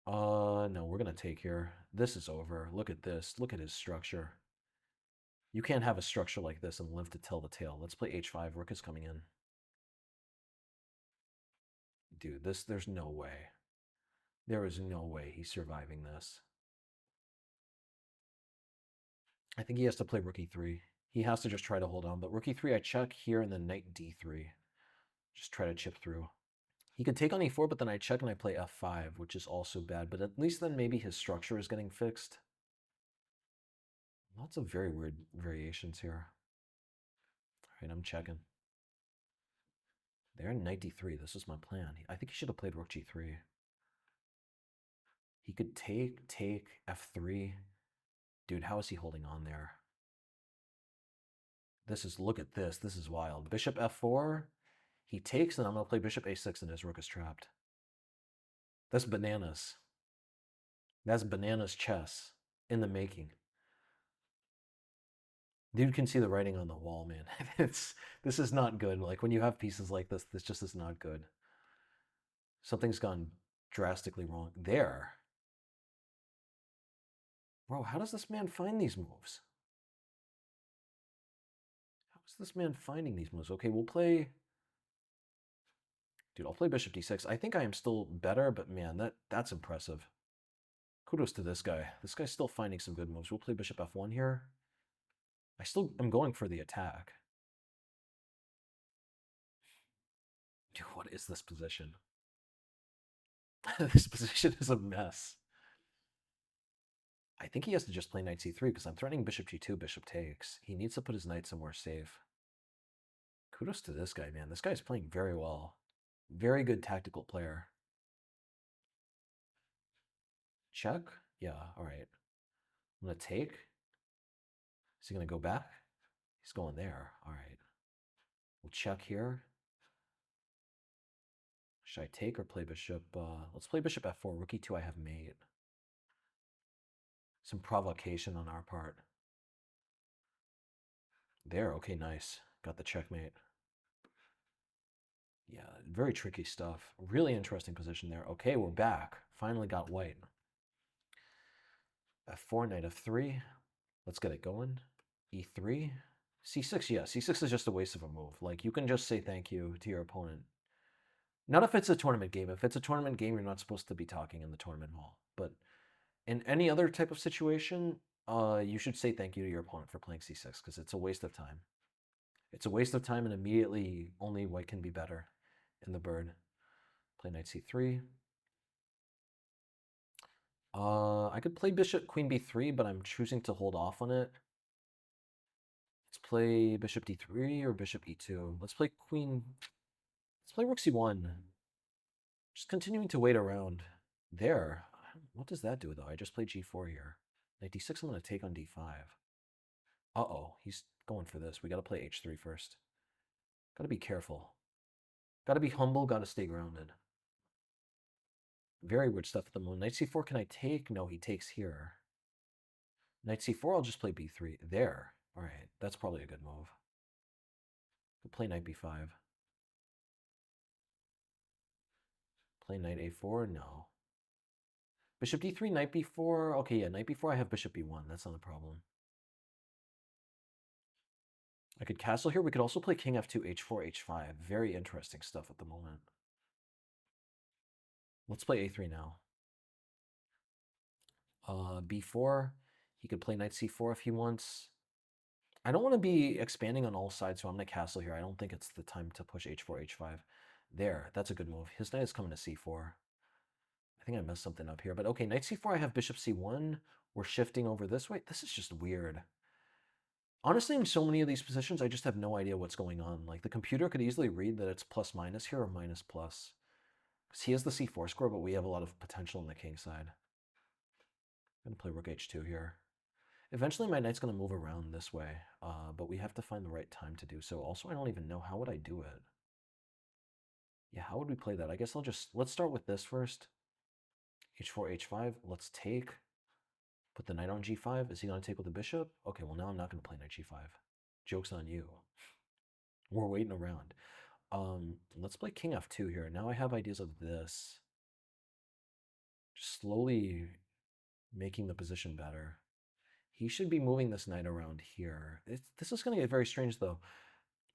Speaker 1: No, we're going to take here. This is over. Look at this. Look at his structure. You can't have a structure like this and live to tell the tale. Let's play h5. Rook is coming in. Dude, there's no way. There is no way he's surviving this. I think he has to play rook e3. He has to just try to hold on. But rook e3, I check here, and then knight d3. Just try to chip through. He could take on e4, but then I check and I play f5, which is also bad. But at least then maybe his structure is getting fixed. Lots of very weird variations here. All right, I'm checking. There, knight d3. This was my plan. I think he should have played rook g3. He could take f3. Dude, how is he holding on there? Look at this. This is wild. Bishop f4. He takes, and I'm going to play bishop a6, and his rook is trapped. That's bananas. That's bananas chess in the making. Dude can see the writing on the wall, man. This is not good. Like when you have pieces like this just is not good. Something's gone drastically wrong there. Bro, how does this man find these moves? How is this man finding these moves? Okay, we'll play. Dude, I'll play bishop d6. I think I am still better, but man, that's impressive. Kudos to this guy. This guy's still finding some good moves. We'll play bishop f1 here. I still am going for the attack. Dude, what is this position? This position is a mess. I think he has to just play knight c3 because I'm threatening bishop g2, bishop takes. He needs to put his knight somewhere safe. Kudos to this guy, man. This guy's playing very well. Very good tactical player. Check? Yeah, all right. I'm going to take. Is he going to go back? He's going there. All right. We'll check here. Should I take or play bishop? Let's play bishop f4. Rook e2 I have mate. Some provocation on our part. There, okay, nice. Got the checkmate. Yeah, very tricky stuff. Really interesting position there. Okay, we're back. Finally got white. f4, knight f3. Let's get it going. e3. C6, yeah. C6 is just a waste of a move. Like, you can just say thank you to your opponent. Not if it's a tournament game. If it's a tournament game, you're not supposed to be talking in the tournament hall. But in any other type of situation, you should say thank you to your opponent for playing C6 because it's a waste of time. It's a waste of time, and immediately only white can be better in the bird. Play knight c3. I could play bishop queen b3, but I'm choosing to hold off on it. Let's play bishop d3 or bishop e2. Let's play queen. Let's play rook c1. Just continuing to wait around. There. What does that do, though? I just played g4 here. Knight d6, I'm going to take on d5. Uh-oh, he's going for this. We got to play h3 first. Got to be careful. Got to be humble, got to stay grounded. Very weird stuff at the moment. Knight c4, can I take? No, he takes here. Knight c4, I'll just play b3. There. All right, that's probably a good move. Could play knight b5. Play knight a4? No. Bishop d3, knight b4. Okay, yeah, knight b4, I have bishop b1. That's not a problem. I could castle here. We could also play king f2, h4, h5. Very interesting stuff at the moment. Let's play a3 now. B4. He could play knight c4 if he wants. I don't want to be expanding on all sides, so I'm going to castle here. I don't think it's the time to push h4, h5. There, that's a good move. His knight is coming to c4. I think I messed something up here. But okay, knight c4, I have bishop c1. We're shifting over this way. This is just weird. Honestly, in so many of these positions, I just have no idea what's going on. Like, the computer could easily read that it's plus minus here or minus plus. Because he has the c4 score, but we have a lot of potential on the king side. I'm going to play rook h2 here. Eventually, my knight's going to move around this way, but we have to find the right time to do so. Also, I don't even know, how would I do it? Yeah, how would we play that? I guess let's start with this first. h4, h5, let's take. Put the knight on g5. Is he going to take with the bishop? Okay, well, now I'm not going to play knight g5. Joke's on you. We're waiting around. Let's play king f2 here. Now I have ideas of this. Just slowly making the position better. He should be moving this knight around here. This is going to get very strange, though.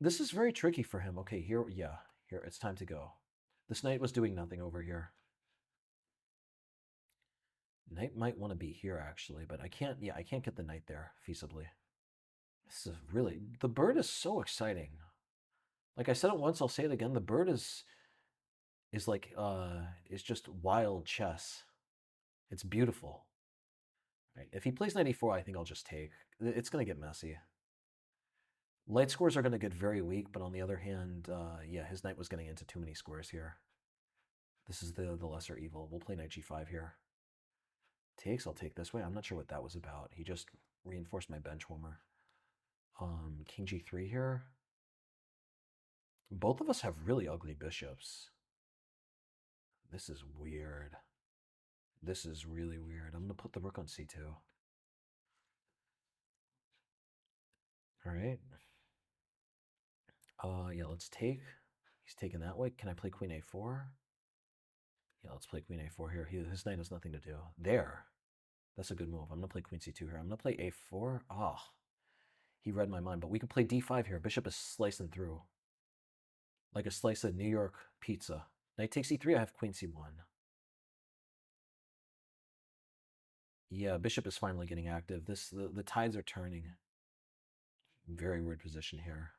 Speaker 1: This is very tricky for him. Okay, here, yeah, here, it's time to go. This knight was doing nothing over here. Knight might want to be here, actually, but I can't, yeah, I can't get the knight there feasibly. This is really, the bird is so exciting. Like I said it once, I'll say it again. The bird is like, is just wild chess. It's beautiful. Right. If he plays knight e4, I think I'll just take. It's going to get messy. Light scores are going to get very weak, but on the other hand, yeah, his knight was getting into too many squares here. This is the lesser evil. We'll play knight g5 here. Takes, I'll take this way. I'm not sure what that was about. He just reinforced my bench warmer. King g3 here. Both of us have really ugly bishops. This is weird. This is really weird. I'm going to put the rook on c2. All right. Yeah, let's take. He's taking that way. Can I play queen a4? Yeah, let's play queen a4 here. His knight has nothing to do. There. That's a good move. I'm going to play queen c2 here. I'm going to play a4. Ah, he read my mind. But we can play d5 here. Bishop is slicing through. Like a slice of New York pizza. Knight takes e3. I have queen c1. Yeah, bishop is finally getting active. The tides are turning. Very weird position here.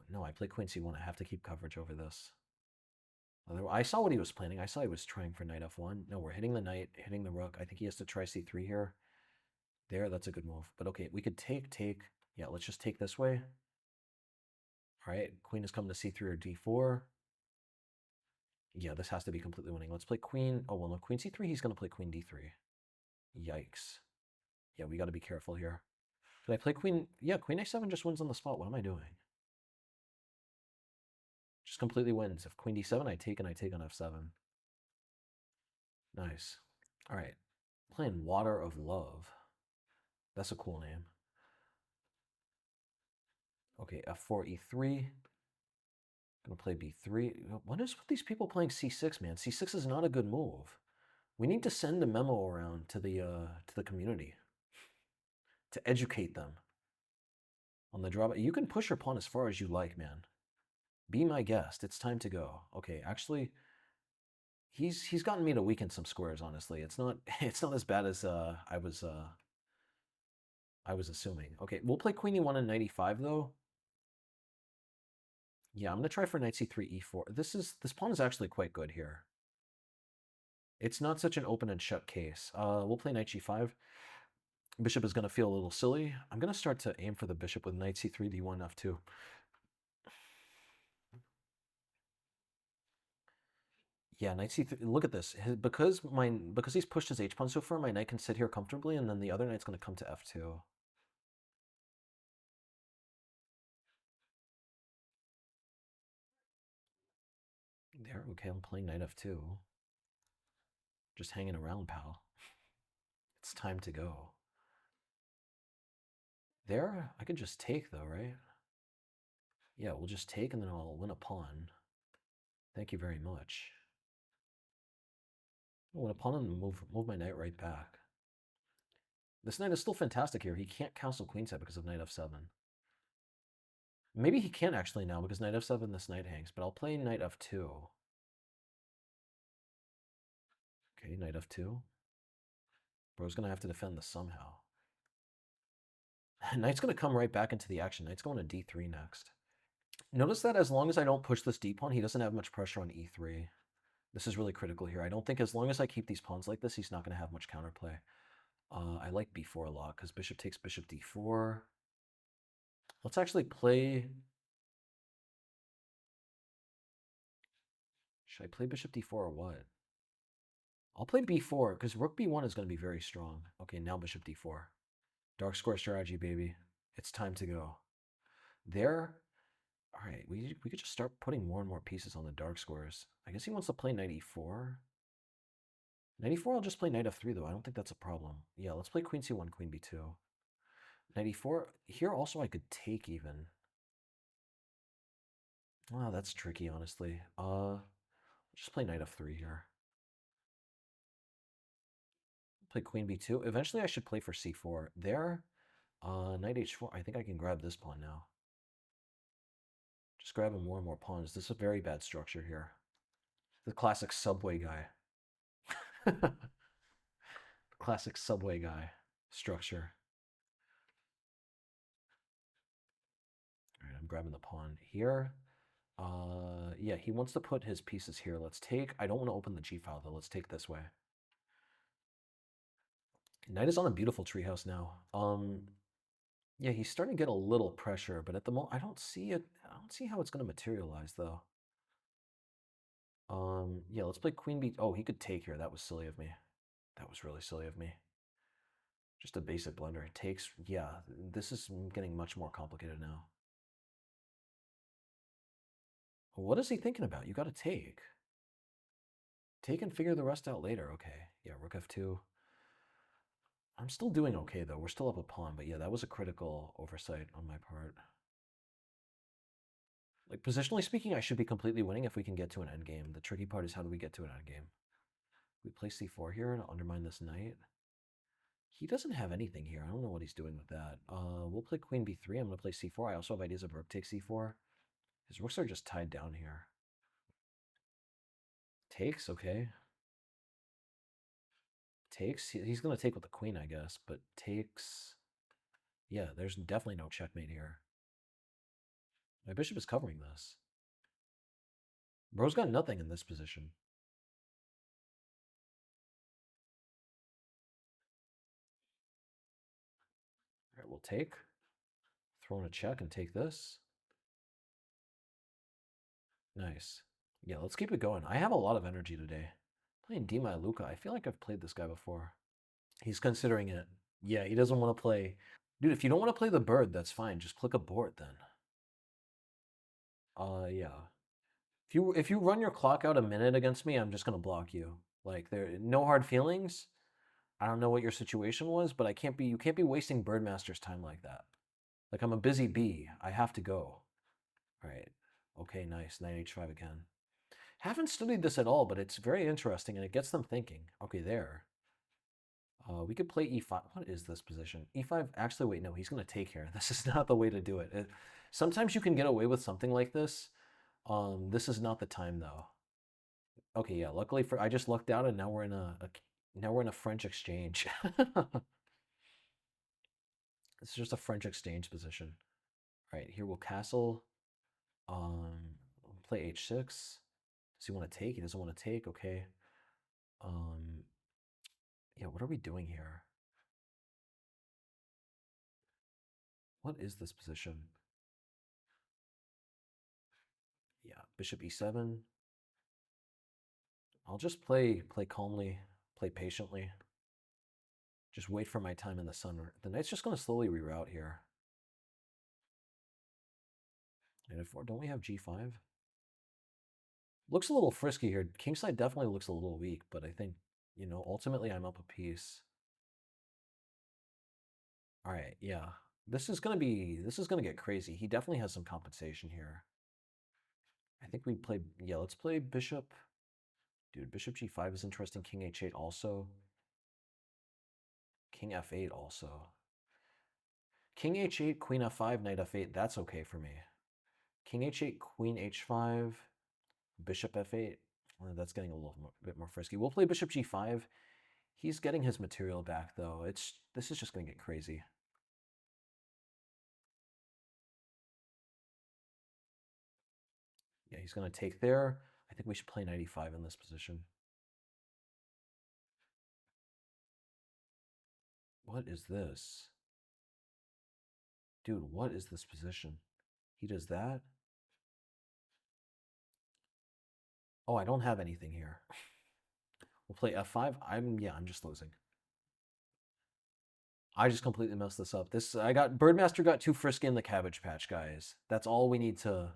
Speaker 1: No, I play queen c1. I have to keep coverage over this. I saw what he was planning. I saw he was trying for knight f1. No, we're hitting the knight, hitting the rook. I think he has to try c3 here. There, that's a good move. But okay, we could take. Yeah, let's just take this way. All right, queen is coming to c3 or d4. Yeah, this has to be completely winning. Let's play queen. Oh, well, no, queen c3. He's going to play queen d3. Yikes. Yeah, we got to be careful here. Did I play queen? Yeah, queen a7 just wins on the spot. What am I doing? Just completely wins. If queen d7, I take and I take on f7. Nice. All right. Playing Water of Love. That's a cool name. Okay, f4, e3. Gonna play b3. What is with these people playing c6, man? c6 is not a good move. We need to send a memo around to the community to educate them. On the draw, you can push your pawn as far as you like, man. Be my guest. It's time to go. Okay, actually, he's gotten me to weaken some squares. Honestly, it's not it's not as bad as I was assuming. Okay, we'll play Queen E1 in 95 though. Yeah, I'm gonna try for knight c3 e4. This pawn is actually quite good here. It's not such an open and shut case. We'll play knight g5. Bishop is gonna feel a little silly. I'm gonna start to aim for the bishop with knight c3 d1 f2. Yeah, knight c3. Look at this. Because he's pushed his h pawn so far, my knight can sit here comfortably, and then the other knight's gonna come to f2. There, okay, I'm playing knight f2. Just hanging around, pal. It's time to go. There, I could just take though, right? Yeah, we'll just take and then I'll win a pawn. Thank you very much. I'll win a pawn and move my knight right back. This knight is still fantastic here. He can't castle queenside because of knight f7. Maybe he can actually now because knight f7 this knight hangs, but I'll play knight f2. Okay, knight f2. Bro's gonna have to defend this somehow. Knight's gonna come right back into the action. Knight's going to d3 next. Notice that as long as I don't push this d pawn, he doesn't have much pressure on e3. This is really critical here. I don't think as long as I keep these pawns like this, he's not going to have much counterplay. I like b4 a lot because bishop takes bishop d4. Let's actually play... Should I play bishop d4 or what? I'll play b4 because rook b1 is going to be very strong. Okay, now bishop d4. Dark square strategy, baby. It's time to go. There... All right, we could just start putting more and more pieces on the dark squares. I guess he wants to play knight e4. Knight e4, I'll just play knight f3, though. I don't think that's a problem. Yeah, let's play queen c1, queen b2. Knight e4. Here also I could take even. Oh, that's tricky, honestly. Just play knight f3 here. Play queen b2. Eventually I should play for c4. There, knight h4. I think I can grab this pawn now. Just grabbing more and more pawns. This is a very bad structure here. The classic subway guy. Classic subway guy structure. All right, I'm grabbing the pawn here. Yeah, he wants to put his pieces here. Let's take. I don't want to open the G file though. Let's take this way. Knight is on a beautiful treehouse now. Yeah, he's starting to get a little pressure, but at the moment, I don't see it. I don't see how it's going to materialize though. Yeah, let's play queen b. Oh, he could take here. That was silly of me. That was really silly of me. Just a basic blunder. It takes. Yeah, this is getting much more complicated now. What is he thinking about? You got to take. Take and figure the rest out later. Okay. Yeah, rook f2. I'm still doing okay, though. We're still up a pawn, but yeah, that was a critical oversight on my part. Like, positionally speaking, I should be completely winning if we can get to an endgame. The tricky part is how do we get to an endgame? We play c4 here to undermine this knight. He doesn't have anything here. I don't know what he's doing with that. We'll play queen b3. I'm going to play c4. I also have ideas of rook takes c4. His rooks are just tied down here. Takes, okay. Takes. He's going to take with the queen, I guess, but takes... Yeah, there's definitely no checkmate here. My bishop is covering this. Bro's got nothing in this position. All right, we'll take. Throw in a check and take this. Nice. Yeah, let's keep it going. I have a lot of energy today. Playing Dima Luca. I feel like I've played this guy before. He's considering it. Yeah, he doesn't want to play. Dude, if you don't want to play the bird, that's fine. Just click abort then. Yeah. If you run your clock out a minute against me, I'm just gonna block you. Like there no hard feelings. I don't know what your situation was, but you can't be wasting Birdmaster's time like that. Like I'm a busy bee. I have to go. All right. Okay, nice. Knight h5 again. Haven't studied this at all, but it's very interesting and it gets them thinking. Okay, there. We could play e5. What is this position? E5. Actually, wait, no, he's going to take here. This is not the way to do it. Sometimes you can get away with something like this. This is not the time though. Okay, yeah. Luckily for I just lucked out, and now we're in now we're in a French exchange. It's just a French exchange position. All right, here we'll castle. Play h6. Does he want to take? He doesn't want to take. Okay. Um, yeah. What are we doing here? What is this position? Yeah, bishop e7. I'll just play calmly, play patiently. Just wait for my time in the sun. The knight's just going to slowly reroute here. And if don't we have g5? Looks a little frisky here. Kingside definitely looks a little weak, but I think, you know, ultimately I'm up a piece. All right, yeah. This is gonna get crazy. He definitely has some compensation here. I think we play, yeah, let's play bishop. Dude, bishop g5 is interesting. King h8 also. King f8 also. King h8, queen f5, knight f8, that's okay for me. King h8, queen h5, bishop f8. Well, that's getting a little bit more frisky. We'll play bishop g5. He's getting his material back, though. This is just going to get crazy. Yeah, he's going to take there. I think we should play 95 in this position. What is this? Dude, what is this position? He does that? Oh, I don't have anything here. We'll play f5. I'm just losing. I just completely messed this up. Birdmaster got too frisky in the Cabbage Patch, guys. That's all we need to,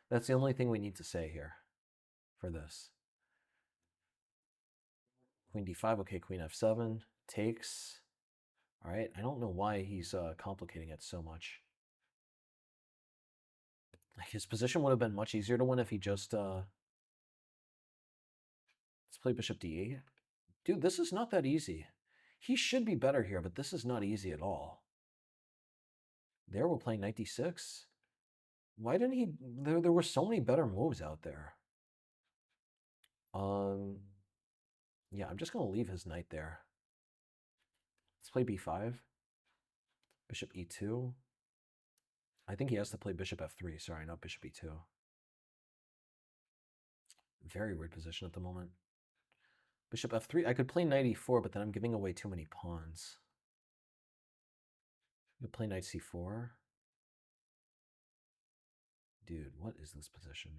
Speaker 1: that's the only thing we need to say here for this. Queen d5, okay, queen f7, takes. All right, I don't know why he's complicating it so much. Like, his position would have been much easier to win if he just, let's play bishop d8. Dude, this is not that easy. He should be better here, but this is not easy at all. There, we're playing knight d6. Why didn't he, there were so many better moves out there. Yeah, I'm just going to leave his knight there. Let's play b5. Bishop e2. I think he has to play bishop f3. Sorry, not bishop e2. Very weird position at the moment. Bishop f3. I could play knight e4, but then I'm giving away too many pawns. I could play knight c4. Dude, what is this position?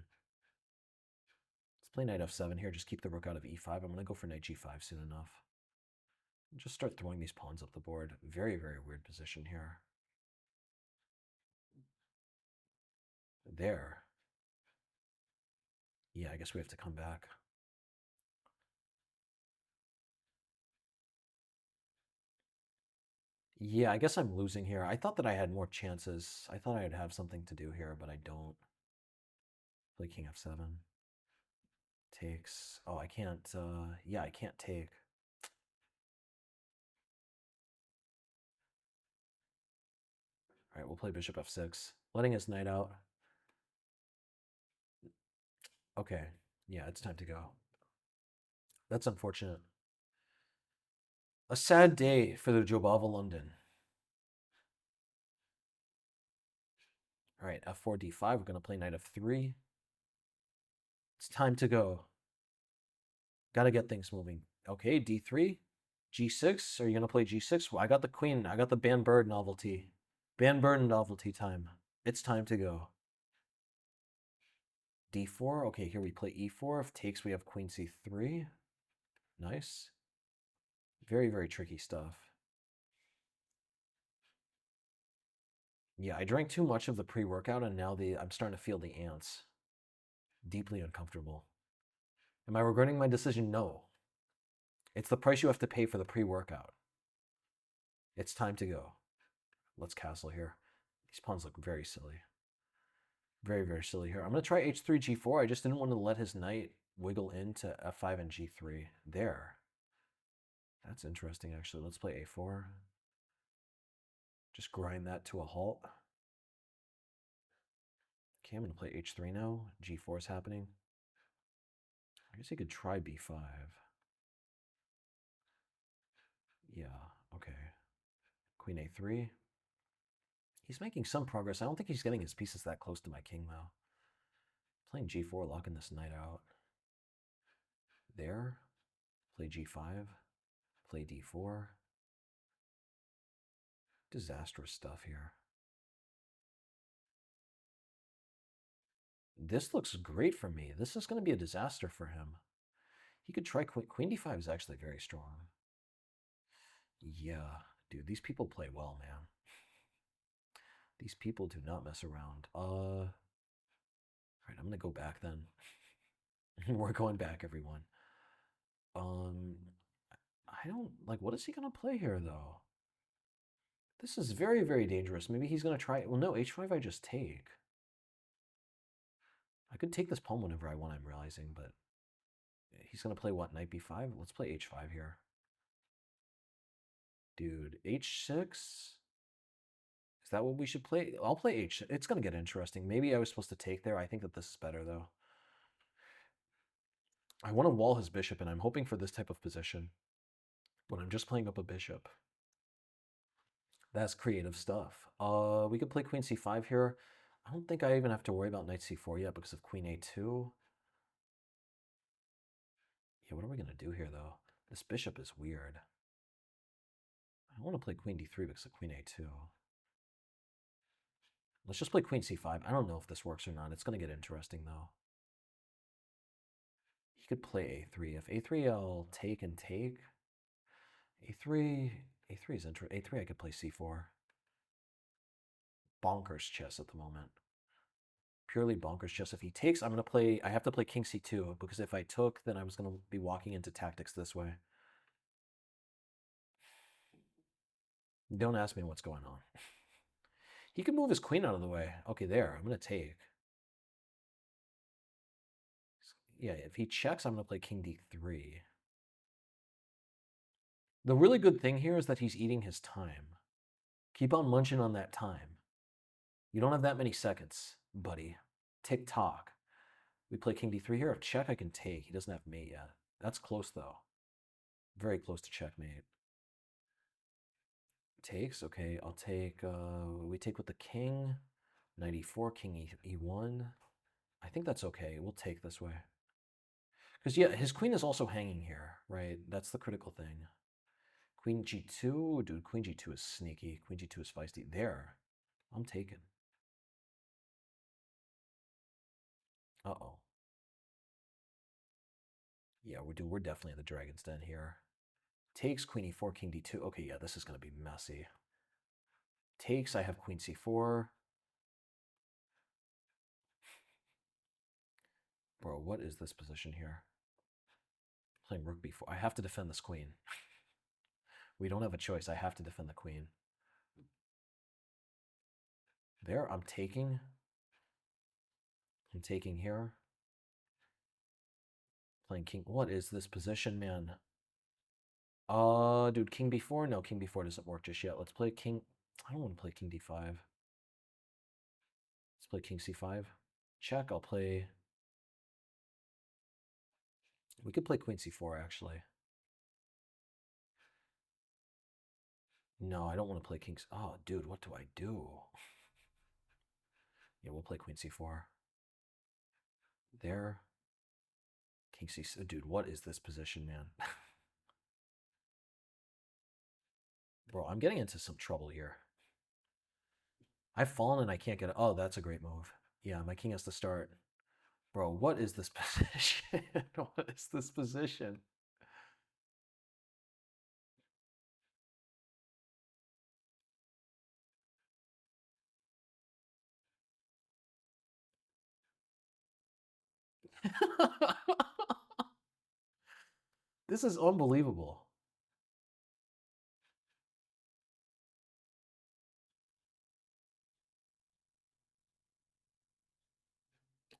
Speaker 1: Let's play knight f7 here. Just keep the rook out of e5. I'm going to go for knight g5 soon enough. Just start throwing these pawns up the board. Very, very weird position here. There. Yeah, I guess we have to come back. Yeah, I guess I'm losing here. I thought that I had more chances. I thought I'd have something to do here, but I don't. Play king f7. Takes. Oh, I can't. Yeah, I can't take. All right, we'll play bishop f6. Letting his knight out. Okay. Yeah, it's time to go. That's unfortunate. A sad day for the Jobava London. All right, f4, d5. We're going to play knight f3. It's time to go. Got to get things moving. Okay, d3. G6. Are you going to play g6? Well, I got the queen. I got the Ban Bird novelty. Ban Bird novelty time. It's time to go. d4. Okay, here we play e4. If takes, we have queen c3. Nice. Very, very tricky stuff. Yeah, I drank too much of the pre-workout, and now I'm starting to feel the ants. Deeply uncomfortable. Am I regretting my decision? No. It's the price you have to pay for the pre-workout. It's time to go. Let's castle here. These pawns look very silly. Very, very silly here. I'm going to try h3, g4. I just didn't want to let his knight wiggle into f5 and g3. There. That's interesting, actually. Let's play a4. Just grind that to a halt. Okay, I'm going to play h3 now. g4 is happening. I guess he could try b5. Yeah, okay. Queen a3. He's making some progress. I don't think he's getting his pieces that close to my king, though. Playing g4, locking this knight out. There. Play g5. Play d4. Disastrous stuff here. This looks great for me. This is going to be a disaster for him. He could try queen d5 is actually very strong. Yeah, dude, these people play well, man. These people do not mess around. All right, I'm gonna go back then. We're going back, everyone. I don't like. What is he gonna play here, though? This is very, very dangerous. Maybe he's gonna try. Well, no, h5. I just take. I could take this pawn whenever I want. I'm realizing, but he's gonna play what? Knight b5. Let's play h5 here. Dude, h6. Is that what we should play? I'll play h. It's gonna get interesting. Maybe I was supposed to take there. I think that this is better though. I want to wall his bishop, and I'm hoping for this type of position. When I'm just playing up a bishop. That's creative stuff. We could play queen c5 here. I don't think I even have to worry about knight c4 yet because of queen a2. Yeah, what are we going to do here, though? This bishop is weird. I want to play queen d3 because of queen a2. Let's just play queen c5. I don't know if this works or not. It's going to get interesting, though. He could play a3. If a3, I'll take and take. a3 is interesting. a3, I could play c4. Bonkers chess at the moment. Purely bonkers chess. If he takes, I'm going to play, I have to play king c2, because if I took, then I was going to be walking into tactics this way. Don't ask me what's going on. He could move his queen out of the way. Okay, there. I'm going to take. Yeah, if he checks, I'm going to play king d3. The really good thing here is that he's eating his time. Keep on munching on that time. You don't have that many seconds, buddy. Tick tock. We play king d3 here. If check, I can take. He doesn't have mate yet. That's close, though. Very close to checkmate. Takes. Okay, I'll take. We take with the king. Knight e4, king e1. I think that's okay. We'll take this way. Because, yeah, his queen is also hanging here, right? That's the critical thing. Queen g2. Dude, queen g2 is sneaky. Queen g2 is feisty. There. I'm taken. Uh-oh. Yeah, we're definitely in the dragon's den here. Takes, queen e4, king d2. Okay, yeah, this is going to be messy. Takes, I have queen c4. Bro, what is this position here? Playing rook b4. I have to defend this queen. We don't have a choice. I have to defend the queen. There, I'm taking. I'm taking here. Playing king. What is this position, man? Dude, king b4? No, king b4 doesn't work just yet. Let's play king. I don't want to play king d5. Let's play king c5. Check, I'll play. We could play queen c4, actually. No, I don't want to play king. Oh, dude, what do I do? Yeah, we'll play queen c4. There. King c. Dude, what is this position, man? Bro, I'm getting into some trouble here. I've fallen and I can't get it. Oh, that's a great move. Yeah, my king has to start. Bro, what is this position? What is this position? This is unbelievable.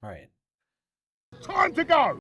Speaker 1: All right.
Speaker 2: Time to go!